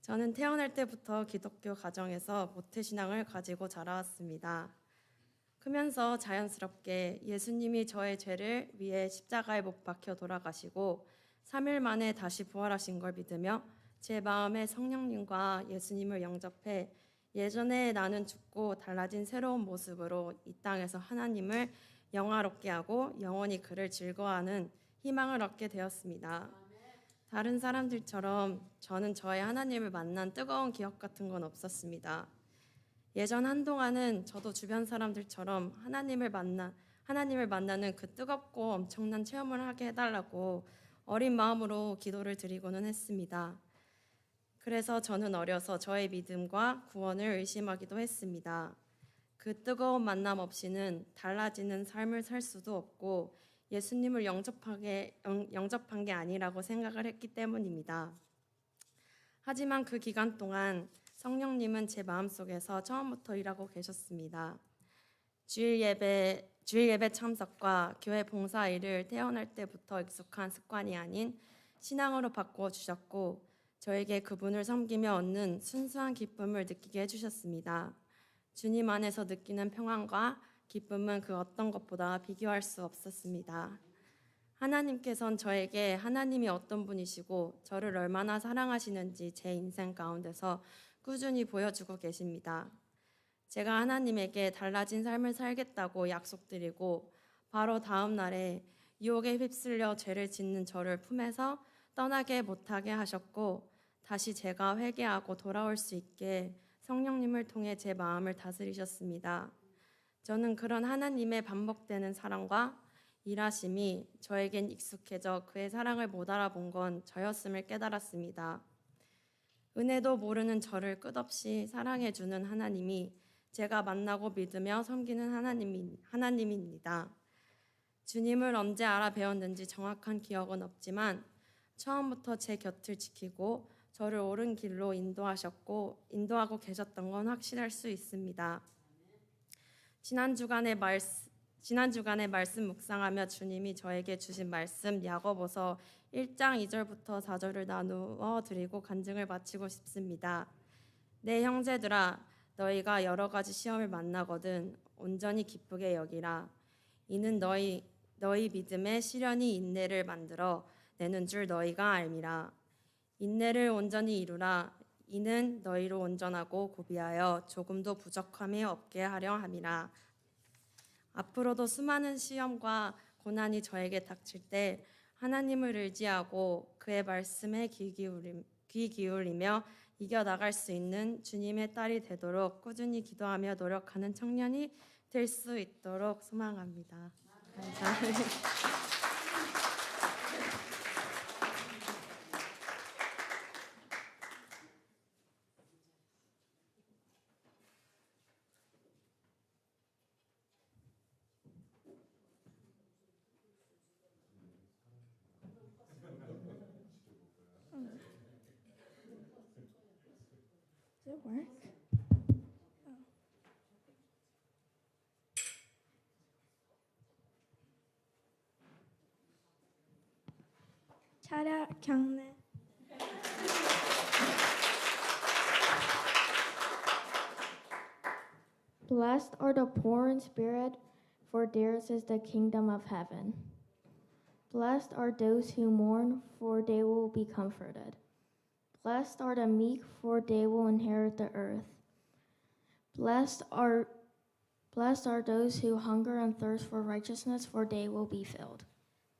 저는 태어날 때부터 기독교 가정에서 모태신앙을 가지고 자라왔습니다. 크면서 자연스럽게 예수님이 저의 죄를 위해 십자가에 못 박혀 돌아가시고 3일 만에 다시 부활하신 걸 믿으며 제 마음에 성령님과 예수님을 영접해 예전에 나는 죽고 달라진 새로운 모습으로 이 땅에서 하나님을 영화롭게 하고 영원히 그를 즐거워하는 희망을 얻게 되었습니다. 다른 사람들처럼 저는 저의 하나님을 만난 뜨거운 기억 같은 건 없었습니다. 예전 한동안은 저도 주변 사람들처럼 하나님을 만나는 그 뜨겁고 엄청난 체험을 하게 해달라고 어린 마음으로 기도를 드리고는 했습니다. 그래서 저는 어려서 저의 믿음과 구원을 의심하기도 했습니다. 그 뜨거운 만남 없이는 달라지는 삶을 살 수도 없고 예수님을 영접한 게 아니라고 생각을 했기 때문입니다. 하지만 그 기간 동안 성령님은 제 마음속에서 처음부터 일하고 계셨습니다. 주일 예배 참석과 교회 봉사 일을 태어날 때부터 익숙한 습관이 아닌 신앙으로 바꾸어 주셨고 저에게 그분을 섬기며 얻는 순수한 기쁨을 느끼게 해주셨습니다. 주님 안에서 느끼는 평안과 기쁨은 그 어떤 것보다 비교할 수 없었습니다. 하나님께서는 저에게 하나님이 어떤 분이시고 저를 얼마나 사랑하시는지 제 인생 가운데서 꾸준히 보여주고 계십니다. 제가 하나님에게 달라진 삶을 살겠다고 약속드리고 바로 다음 날에 유혹에 휩쓸려 죄를 짓는 저를 품에서 떠나게 못하게 하셨고 다시 제가 회개하고 돌아올 수 있게 성령님을 통해 제 마음을 다스리셨습니다. 저는 그런 하나님의 반복되는 사랑과 일하심이 저에겐 익숙해져 그의 사랑을 못 알아본 건 저였음을 깨달았습니다. 은혜도 모르는 저를 끝없이 사랑해주는 하나님이 제가 만나고 믿으며 섬기는 하나님입니다. 주님을 언제 알아배웠는지 정확한 기억은 없지만 처음부터 제 곁을 지키고 저를 옳은 길로 인도하고 계셨던 건 확신할 수 있습니다. 지난 주간의 지난 주간에 말씀 묵상하며 주님이 저에게 주신 말씀 야고보서 1장 2절부터 4절을 나누어 드리고 간증을 마치고 싶습니다. 내 형제들아, 너희가 여러 가지 시험을 만나거든 온전히 기쁘게 여기라. 이는 너희 믿음의 시련이 인내를 만들어 내는 줄 너희가 알미라. 인내를 온전히 이루라. 이는 너희로 온전하고 고비하여 조금도 부족함이 없게 하려 함이라. 앞으로도 수많은 시험과 고난이 저에게 닥칠 때 하나님을 의지하고 그의 말씀에 귀 기울이며 이겨나갈 수 있는 주님의 딸이 되도록 꾸준히 기도하며 노력하는 청년이 될 수 있도록 소망합니다. 감사합니다. Does it work? 차려 경례. Blessed are the poor in spirit, for theirs is the kingdom of heaven. Blessed are those who mourn, for they will be comforted. Blessed are the meek, for they will inherit the earth. Blessed are those who hunger and thirst for righteousness, for they will be filled.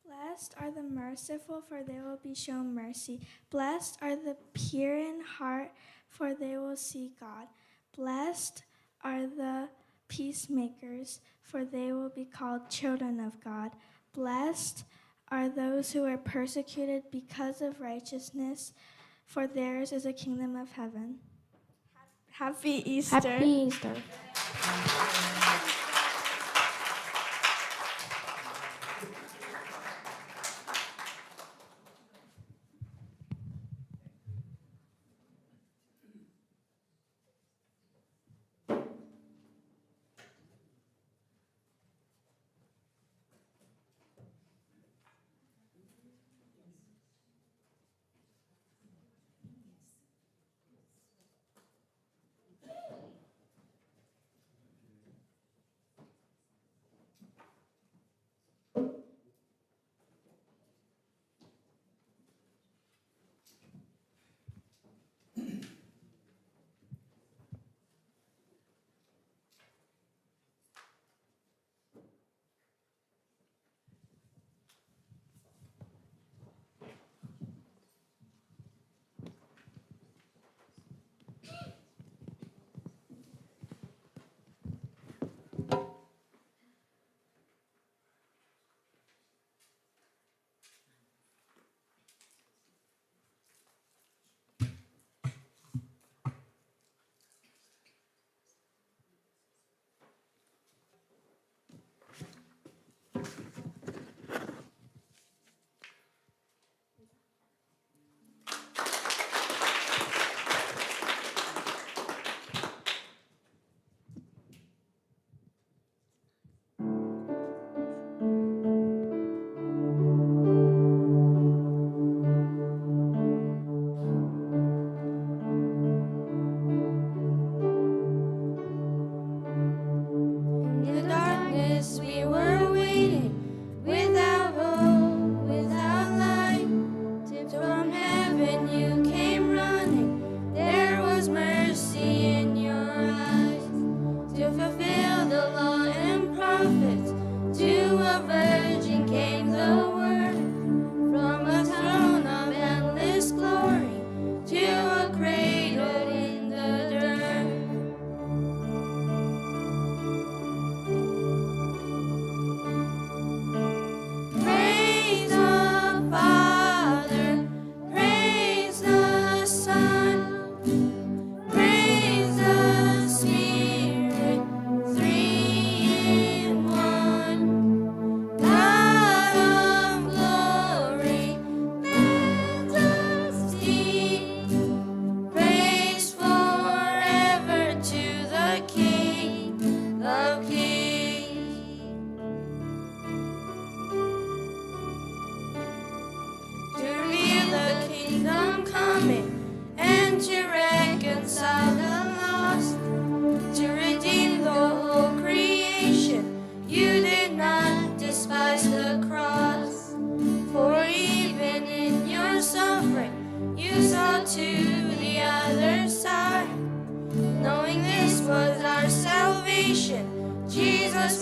Blessed are the merciful, for they will be shown mercy. Blessed are the pure in heart, for they will see God. Blessed are the peacemakers, for they will be called children of God. Blessed are those who are persecuted because of righteousness, for theirs is the kingdom of heaven. Happy Easter. Happy Easter.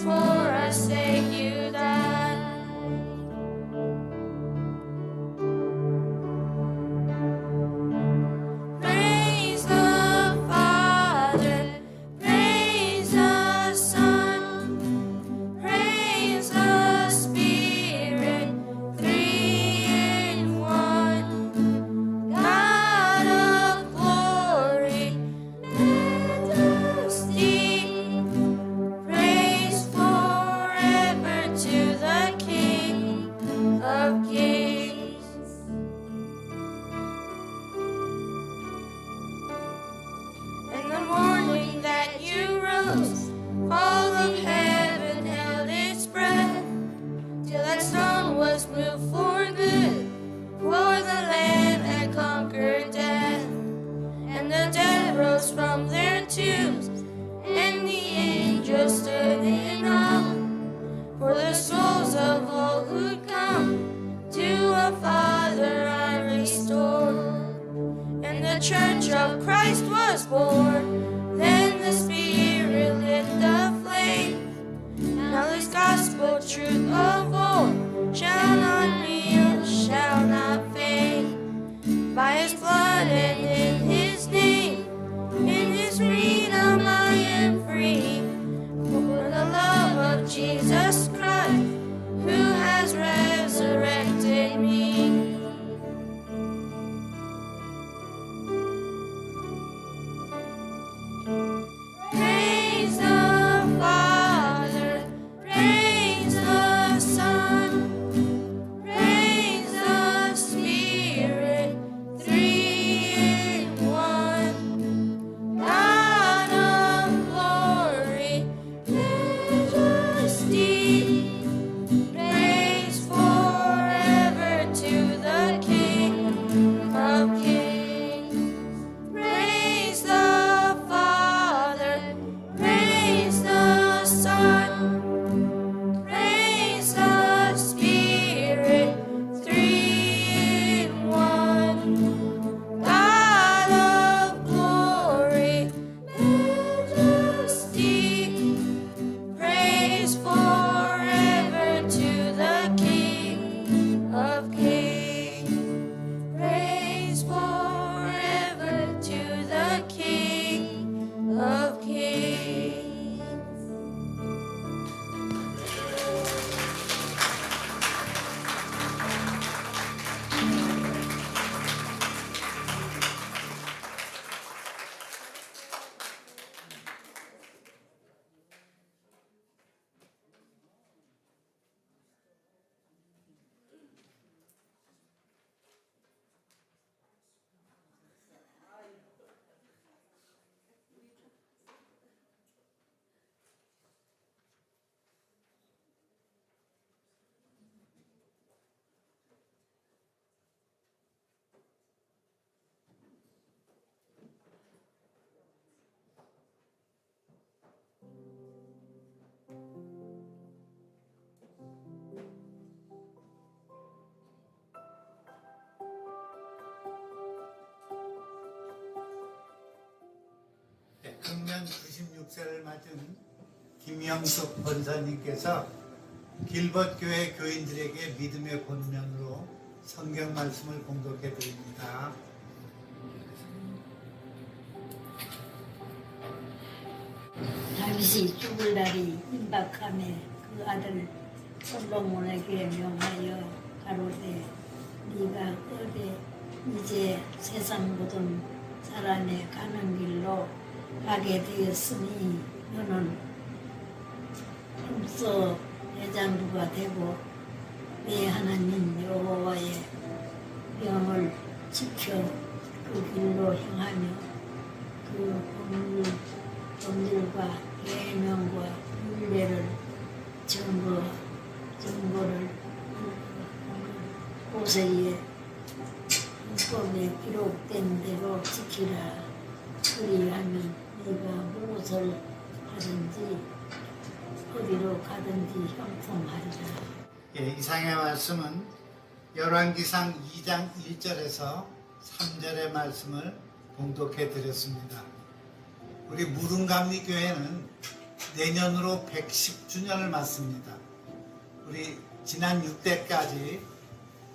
for our sake you died. Praise the Father, praise the Son, praise the Spirit, three in one. God of glory, majesty, praise forever to the King of Kings. In the morning that you rose, all of heaven held its breath, till that stone was moved for good, for the Lamb had conquered death. And the dead rose from their tombs, and the angels stood in awe, for the souls of all who'd come to a Father are restored. And the church of Christ was born, then the Spirit lit the flame. Now this gospel truth of old shall not kneel, shall not fade. By his blood and in his name, in his freedom I am free. For the love of Jesus Christ, who has resurrected me. Praise the Father, praise the Son, praise the Spirit, three in one. God of glory, majesty, praise forever to the King of Kings. Praise the Father, praise the Son, praise the Spirit, three in one. God of glory, majesty, praise forever to the King of Kings. Praise forever to the King of Kings. 금년 96세를 맞은 김영숙 권사님께서 길벗교회 교인들에게 믿음의 권면으로 성경 말씀을 공독해 드립니다. 다윗이 죽을 날이 임박함에 그 아들 솔로몬에게 명하여 가로되 네가 어디 이제 세상 모든 사람의 가는 길로 가게 되었으니 너는 힘써 대장부가 되고 내 하나님 여호와의 명을 지켜 그 길로 행하며 그 법률과 계명과 율례를 증거를 모세의 율법에 기록된 대로 지키라. 그리하면 네가 무엇을 하든지 어디로 가든지 형통하리라. 예, 이상의 말씀은 열왕기상 2장 1절에서 3절의 말씀을 봉독해 드렸습니다. 우리 무릉감리 교회는 내년으로 110주년을 맞습니다. 우리 지난 6대까지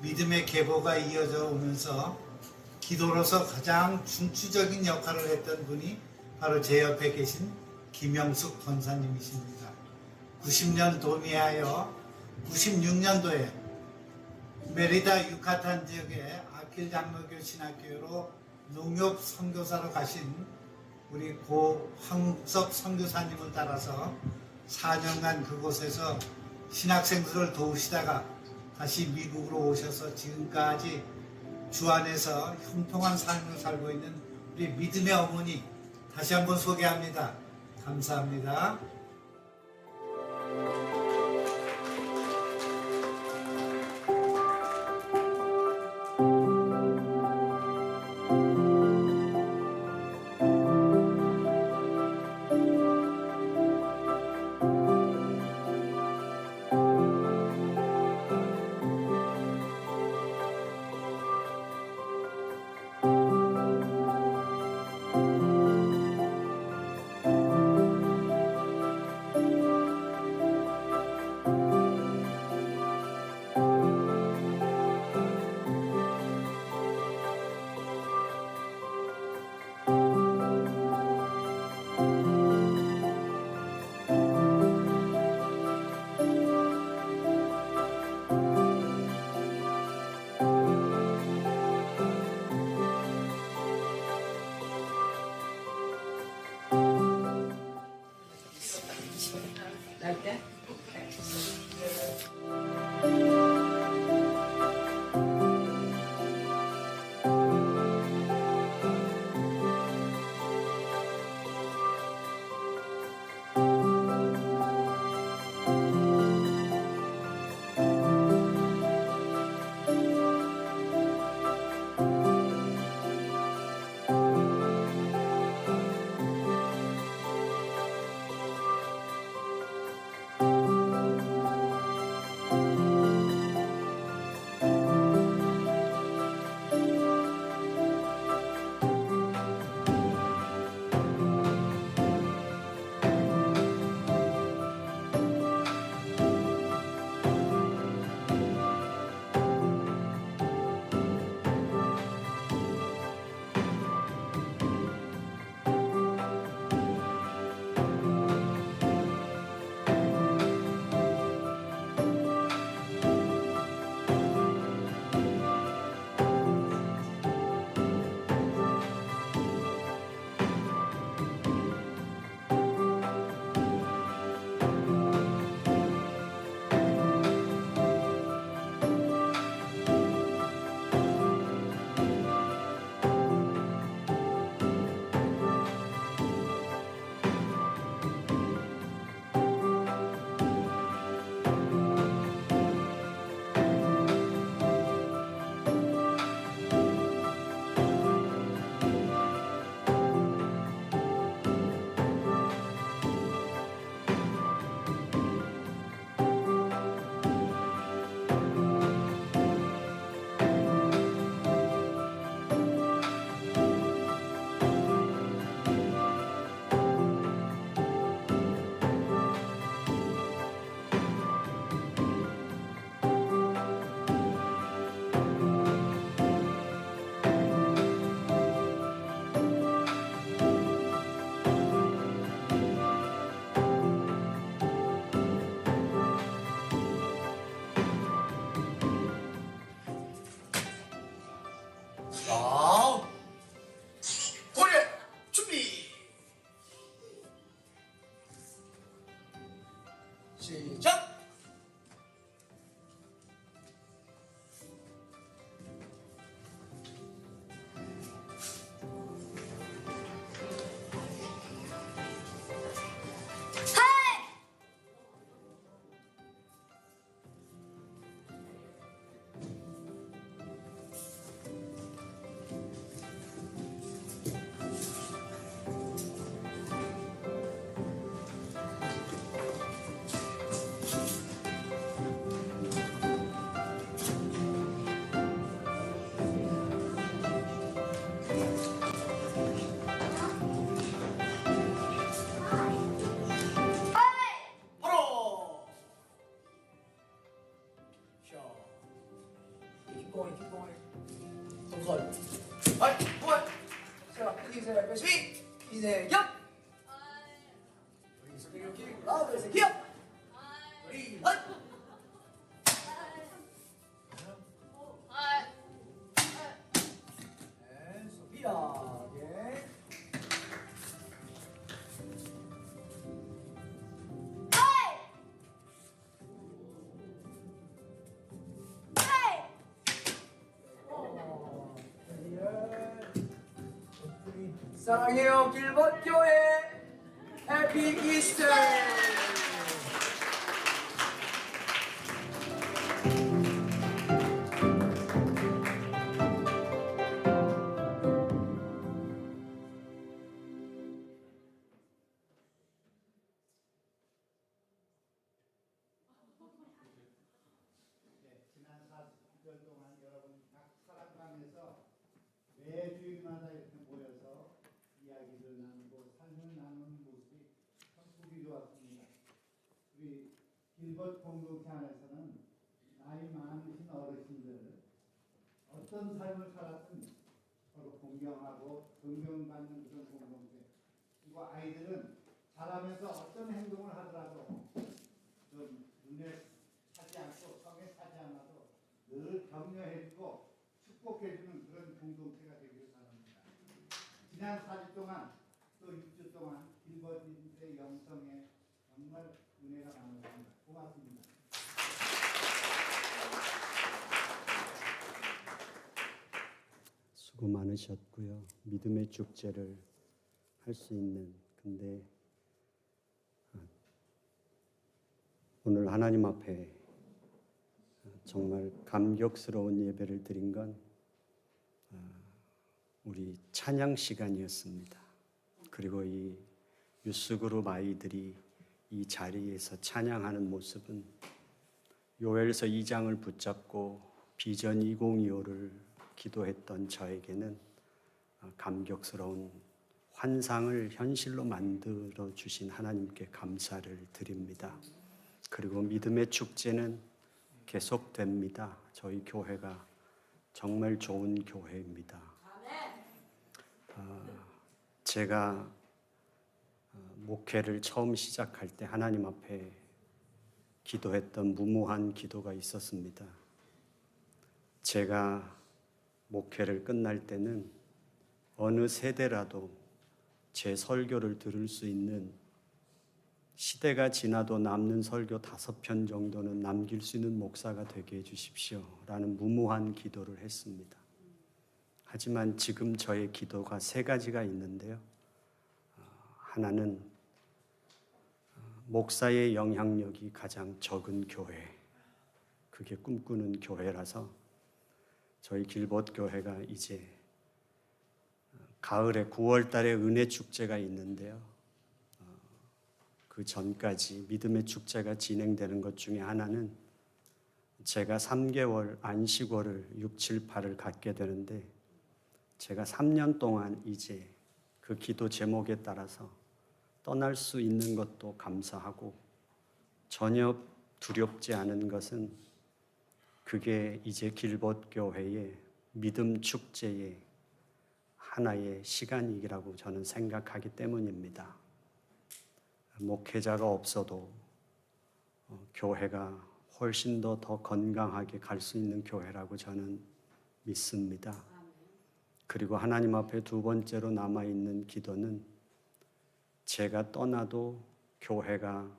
믿음의 계보가 이어져 오면서 기도로서 가장 중추적인 역할을 했던 분이 바로 제 옆에 계신 김영숙 권사님이십니다. 90년 도미하여 96년도에 메리다 유카탄 지역의 아킬 장로교 신학교로 농협 선교사로 가신 우리 고 황석 선교사님을 따라서 4년간 그곳에서 신학생들을 도우시다가 다시 미국으로 오셔서 지금까지 주 안에서 형통한 삶을 살고 있는 우리 믿음의 어머니 다시 한번 소개합니다. 감사합니다. going, keep going. 동선. 아이, 그만. 세라, 이세라, 빼시. 이세겸. 우리 소리로 기리고 나도 이세겸. 우리 원. 네, 소피아. 예. 사랑해요 길벗 교회 해피 이스터. 지난 40년 동안 여러분 각 사랑방에서 매 주일마다 이렇게 모여서 이야기를 나누고 삶을 나누는 모습이 참 보기 좋았습니다. 우리 길벗 공동체 안에서는 나이 많으신 어르신들 어떤 삶을 살았든 서로 공경하고 존경받는 그런 공동체. 그리고 아이들은 자라면서 어떤 행동을 하더라도 좀 눈에 차지 않고 성에 차지 않아도 늘 격려해주고 축복해주는 그런 공동체가 되기를 바랍니다. 지난 4주 동안 또 6주 동안 길벗인의 영성에 정말 은혜가 많았습니다. 고맙습니다. 수고 많으셨고요. 믿음의 축제를 할 수 있는 근데 오늘 하나님 앞에 정말 감격스러운 예배를 드린 건 우리 찬양 시간이었습니다. 그리고 이 유스그룹 아이들이 이 자리에서 찬양하는 모습은 요엘서 2장을 붙잡고 비전 2025를 기도했던 저에게는 감격스러운 환상을 현실로 만들어 주신 하나님께 감사를 드립니다. 그리고 믿음의 축제는 계속됩니다. 저희 교회가 정말 좋은 교회입니다. 제가 목회를 처음 시작할 때 하나님 앞에 기도했던 무모한 기도가 있었습니다. 제가 목회를 끝날 때는 어느 세대라도 제 설교를 들을 수 있는, 시대가 지나도 남는 설교 5편 정도는 남길 수 있는 목사가 되게 해주십시오 라는 무모한 기도를 했습니다. 하지만 지금 저의 기도가 3가지가 있는데요. 하나는 목사의 영향력이 가장 적은 교회, 그게 꿈꾸는 교회라서 저희 길벗 교회가 이제 가을에 9월 달에 은혜 축제가 있는데요. 그 전까지 믿음의 축제가 진행되는 것 중에 하나는 제가 3개월 안식월을 6, 7, 8을 갖게 되는데 제가 3년 동안 이제 그 기도 제목에 따라서 떠날 수 있는 것도 감사하고 전혀 두렵지 않은 것은 그게 이제 길벗 교회의 믿음 축제의 하나의 시간이라고 저는 생각하기 때문입니다. 목회자가 없어도 교회가 훨씬 더 건강하게 갈 수 있는 교회라고 저는 믿습니다. 그리고 하나님 앞에 2번째로 남아있는 기도는 제가 떠나도 교회가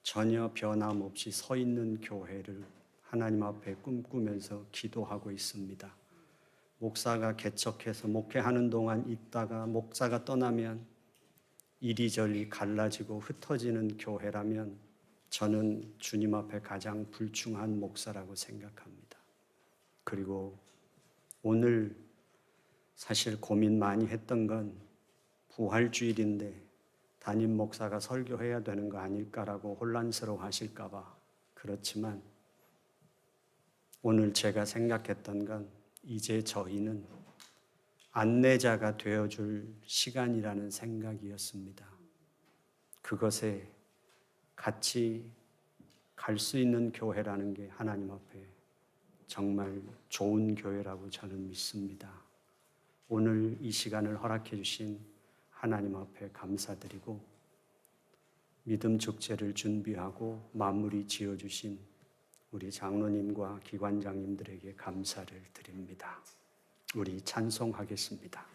전혀 변함없이 서 있는 교회를 하나님 앞에 꿈꾸면서 기도하고 있습니다. 목사가 개척해서 목회하는 동안 있다가 목사가 떠나면 이리저리 갈라지고 흩어지는 교회라면 저는 주님 앞에 가장 불충한 목사라고 생각합니다. 그리고 오늘 사실 고민 많이 했던 건 부활주일인데 담임 목사가 설교해야 되는 거 아닐까라고 혼란스러워 하실까 봐. 그렇지만 오늘 제가 생각했던 건 이제 저희는 안내자가 되어줄 시간이라는 생각이었습니다. 그것에 같이 갈 수 있는 교회라는 게 하나님 앞에 정말 좋은 교회라고 저는 믿습니다. 오늘 이 시간을 허락해 주신 하나님 앞에 감사드리고 믿음 축제를 준비하고 마무리 지어 주신 우리 장로님과 기관장님들에게 감사를 드립니다. 우리 찬송하겠습니다.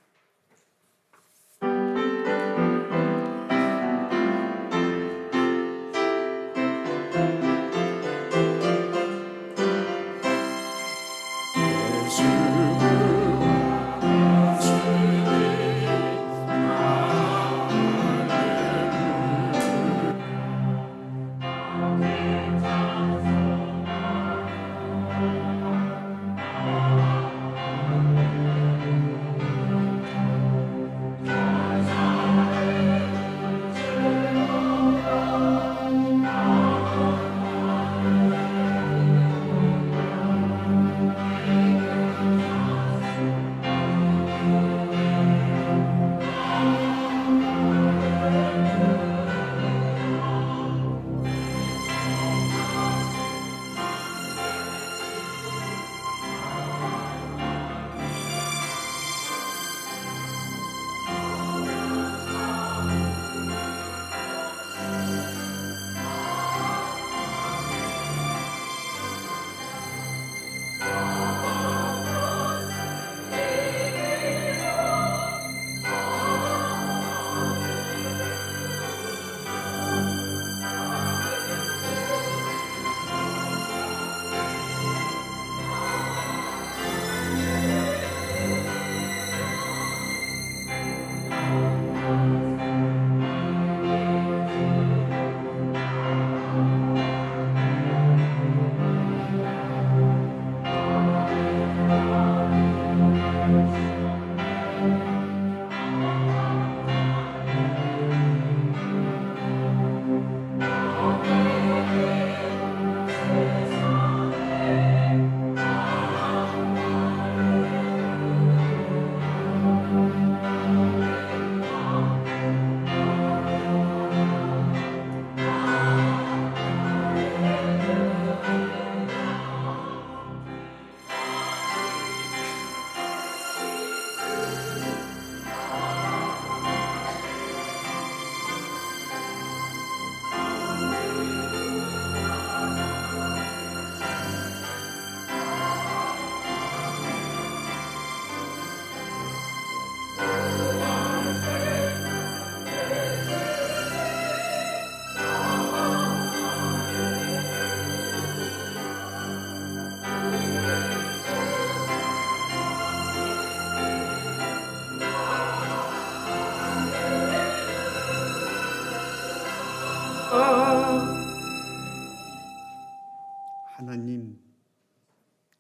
하나님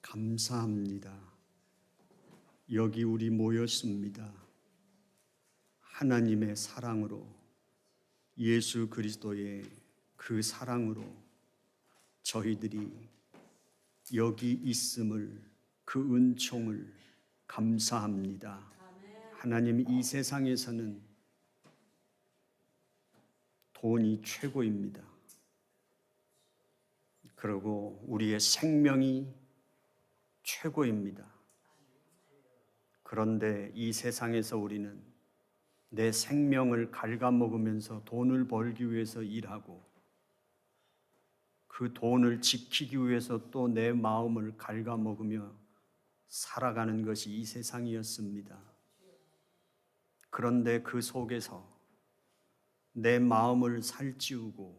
감사합니다. 여기 우리 모였습니다. 하나님의 사랑으로, 예수 그리스도의 그 사랑으로 저희들이 여기 있음을, 그 은총을 감사합니다. 하나님, 이 세상에서는 돈이 최고입니다. 그리고 우리의 생명이 최고입니다. 그런데 이 세상에서 우리는 내 생명을 갉아먹으면서 돈을 벌기 위해서 일하고 그 돈을 지키기 위해서 또 내 마음을 갉아먹으며 살아가는 것이 이 세상이었습니다. 그런데 그 속에서 내 마음을 살찌우고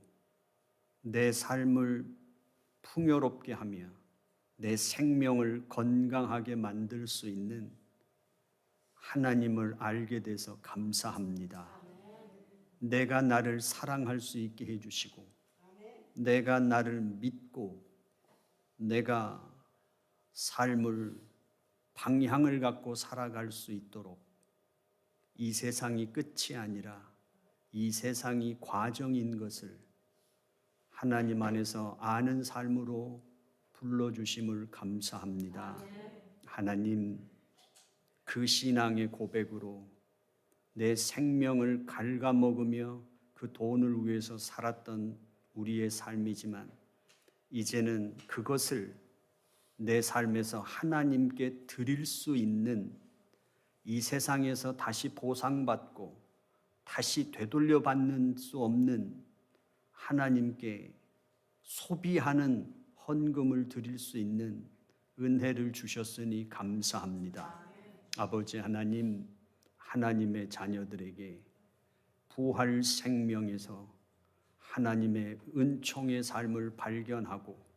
내 삶을 풍요롭게 하며 내 생명을 건강하게 만들 수 있는 하나님을 알게 돼서 감사합니다. 내가 나를 사랑할 수 있게 해주시고 내가 나를 믿고 내가 삶을 방향을 갖고 살아갈 수 있도록 이 세상이 끝이 아니라 이 세상이 과정인 것을 하나님 안에서 아는 삶으로 불러주심을 감사합니다. 하나님, 그 신앙의 고백으로 내 생명을 갉아먹으며 그 돈을 위해서 살았던 우리의 삶이지만 이제는 그것을 내 삶에서 하나님께 드릴 수 있는, 이 세상에서 다시 보상받고 다시 되돌려받는 수 없는 하나님께 소비하는 헌금을 드릴 수 있는 은혜를 주셨으니 감사합니다. 아버지 하나님, 하나님의 자녀들에게 부활 생명에서 하나님의 은총의 삶을 발견하고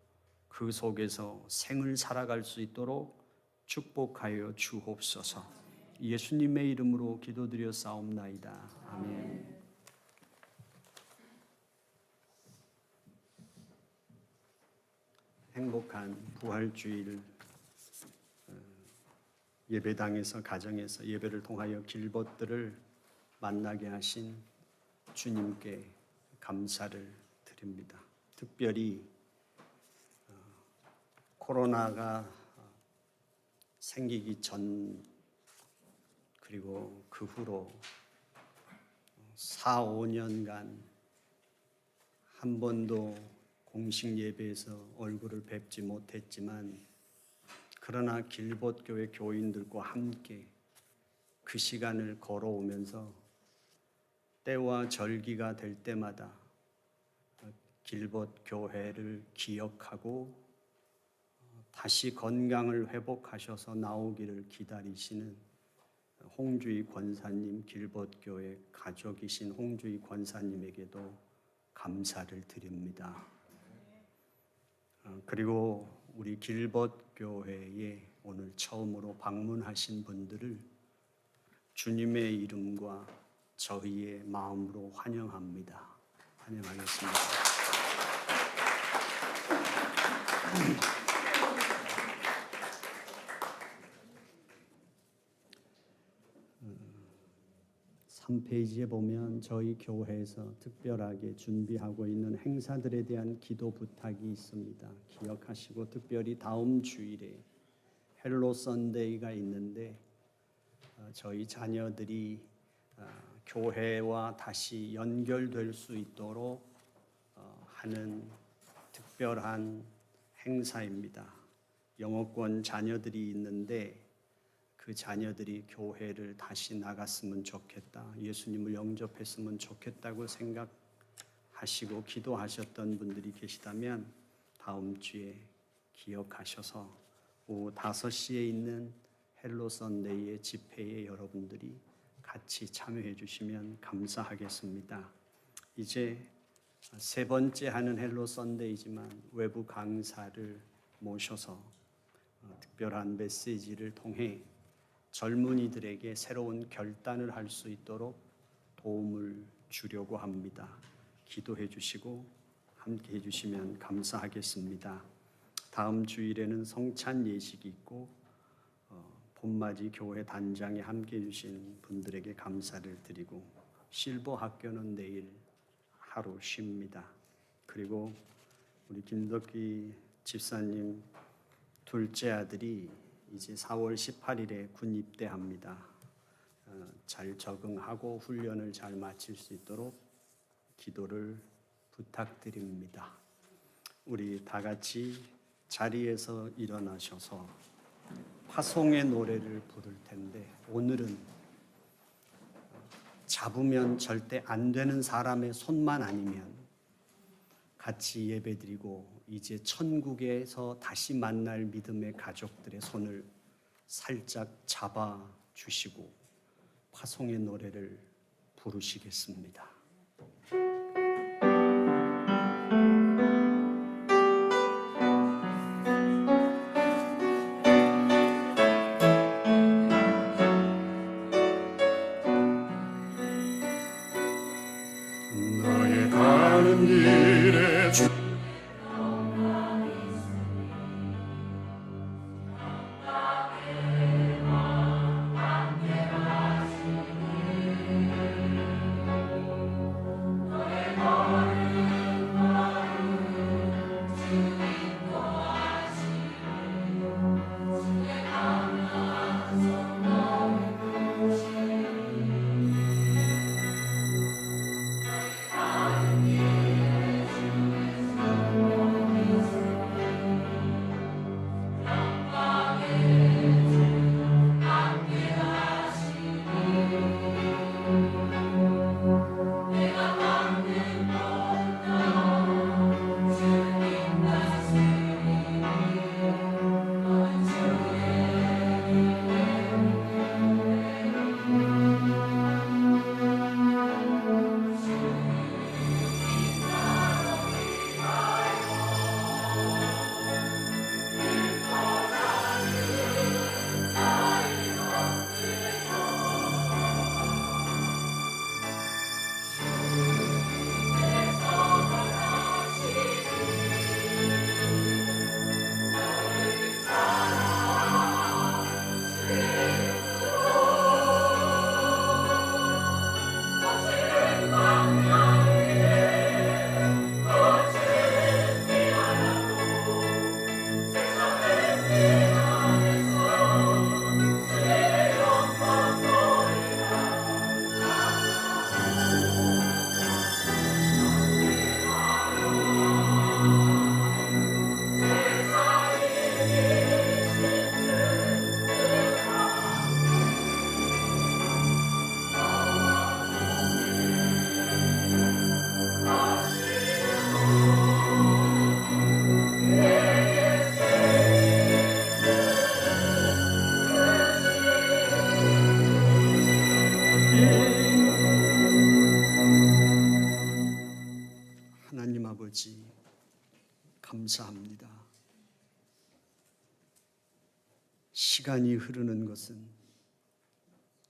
그 속에서 생을 살아갈 수 있도록 축복하여 주옵소서. 예수님의 이름으로 기도드려 싸움나이다. 아멘. 행복한 부활주일 예배당에서, 가정에서 예배를 통하여 길벗들을 만나게 하신 주님께 감사를 드립니다. 특별히 코로나가 생기기 전 그리고 그 후로 4, 5년간 한 번도 공식 예배에서 얼굴을 뵙지 못했지만, 그러나 길벗교회 교인들과 함께 그 시간을 걸어오면서 때와 절기가 될 때마다 길벗교회를 기억하고 다시 건강을 회복하셔서 나오기를 기다리시는 홍주희 권사님, 길벗교회 가족이신 홍주희 권사님에게도 감사를 드립니다. 그리고 우리 길벗교회에 오늘 처음으로 방문하신 분들을 주님의 이름과 저희의 마음으로 환영합니다. 환영하겠습니다. 삼 3페이지에 보면 저희 교회에서 특별하게 준비하고 있는 행사들에 대한 기도 부탁이 있습니다. 기억하시고, 특별히 다음 주일에 헬로 선데이가 있는데 저희 자녀들이 교회와 다시 연결될 수 있도록 하는 특별한 행사입니다. 영어권 자녀들이 있는데 그 자녀들이 교회를 다시 나갔으면 좋겠다, 예수님을 영접했으면 좋겠다고 생각하시고 기도하셨던 분들이 계시다면 다음 주에 기억하셔서 오후 5시에 있는 헬로 선데이의 집회에 여러분들이 같이 참여해 주시면 감사하겠습니다. 이제 세 번째 하는 헬로 선데이지만 외부 강사를 모셔서 특별한 메시지를 통해 젊은이들에게 새로운 결단을 할 수 있도록 도움을 주려고 합니다. 기도해 주시고 함께 해 주시면 감사하겠습니다. 다음 주일에는 성찬 예식이 있고 봄맞이 교회 단장에 함께 해 주신 분들에게 감사를 드리고, 실버 학교는 내일 하루 쉽니다. 그리고 우리 김덕기 집사님 둘째 아들이 이제 4월 18일에 군 입대합니다. 잘 적응하고 훈련을 잘 마칠 수 있도록 기도를 부탁드립니다. 우리 다 같이 자리에서 일어나셔서 화송의 노래를 부를 텐데, 오늘은 잡으면 절대 안 되는 사람의 손만 아니면 같이 예배드리고 이제 천국에서 다시 만날 믿음의 가족들의 손을 살짝 잡아 주시고 화송의 노래를 부르시겠습니다. 나의 가는 길에 주 시간이 흐르는 것은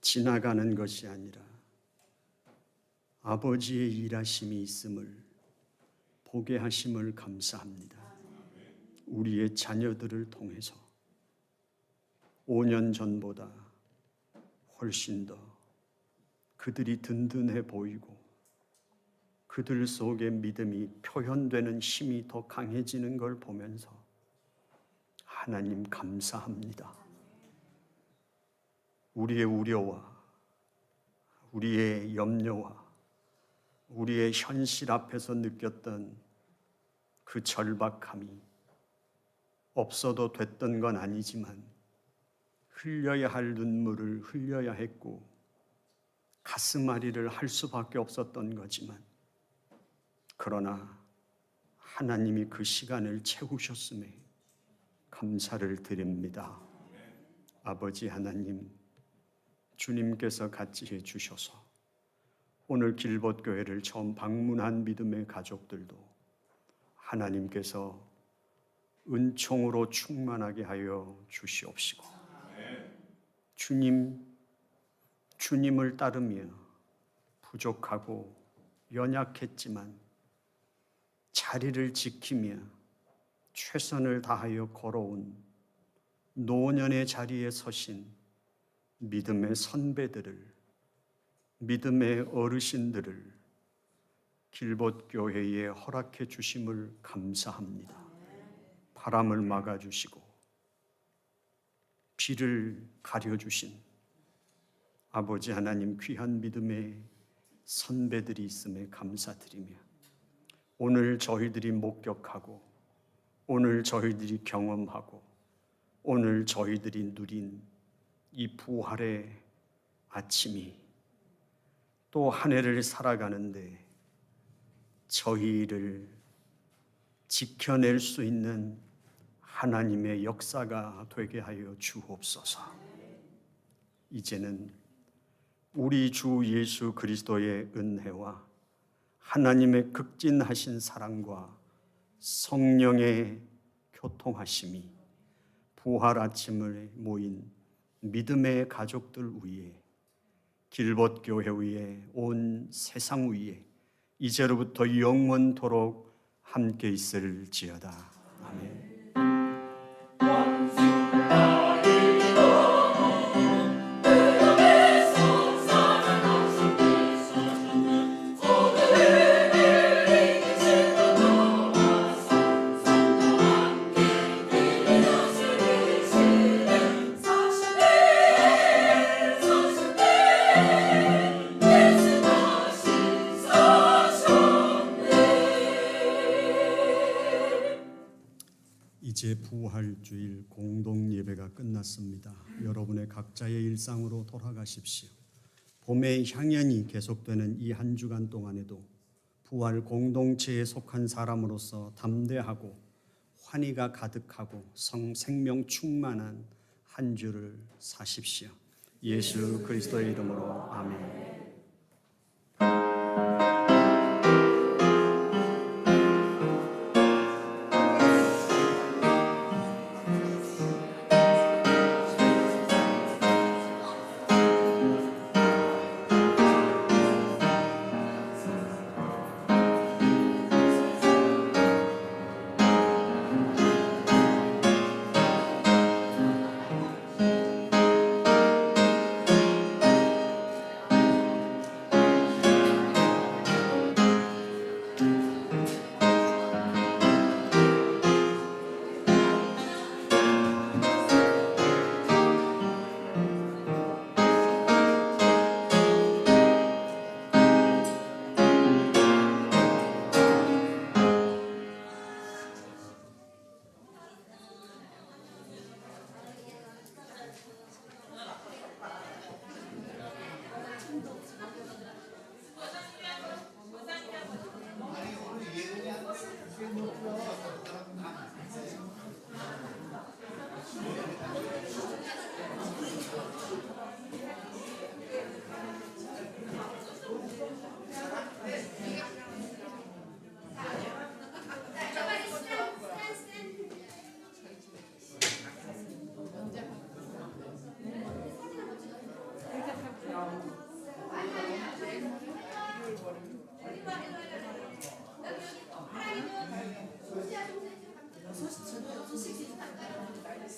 지나가는 것이 아니라 아버지의 일하심이 있음을 보게 하심을 감사합니다. 우리의 자녀들을 통해서 5년 전보다 훨씬 더 그들이 든든해 보이고 그들 속에 믿음이 표현되는 힘이 더 강해지는 걸 보면서 하나님 감사합니다. 우리의 우려와 우리의 염려와 우리의 현실 앞에서 느꼈던 그 절박함이 없어도 됐던 건 아니지만 흘려야 할 눈물을 흘려야 했고 가슴앓이를 할 수밖에 없었던 거지만 그러나 하나님이 그 시간을 채우셨음에 감사를 드립니다. 아버지 하나님, 주님께서 같이 해주셔서 오늘 길벗교회를 처음 방문한 믿음의 가족들도 하나님께서 은총으로 충만하게 하여 주시옵시고 주님을 따르며 부족하고 연약했지만 자리를 지키며 최선을 다하여 걸어온 노년의 자리에 서신 믿음의 선배들을, 믿음의 어르신들을 길벗교회에 허락해 주심을 감사합니다. 바람을 막아주시고 비를 가려주신 아버지 하나님 귀한 믿음의 선배들이 있음에 감사드리며 오늘 저희들이 목격하고 오늘 저희들이 경험하고 오늘 저희들이 누린 이 부활의 아침이 또 한 해를 살아가는데 저희를 지켜낼 수 있는 하나님의 역사가 되게 하여 주옵소서. 이제는 우리 주 예수 그리스도의 은혜와 하나님의 극진하신 사랑과 성령의 교통하심이 부활 아침을 모인 믿음의 가족들 위에 길벗교회 위에 온 세상 위에 이제로부터 영원토록 함께 있을지어다. 아멘. 이제 부활주일 공동 예배가 끝났습니다. 여러분의 각자의 일상으로 돌아가십시오. 봄의 향연이 계속되는 이 한 주간 동안에도 부활 공동체에 속한 사람으로서 담대하고 환희가 가득하고 생명 충만한 한 주를 사십시오. 예수 그리스도의 이름으로 아멘. 아,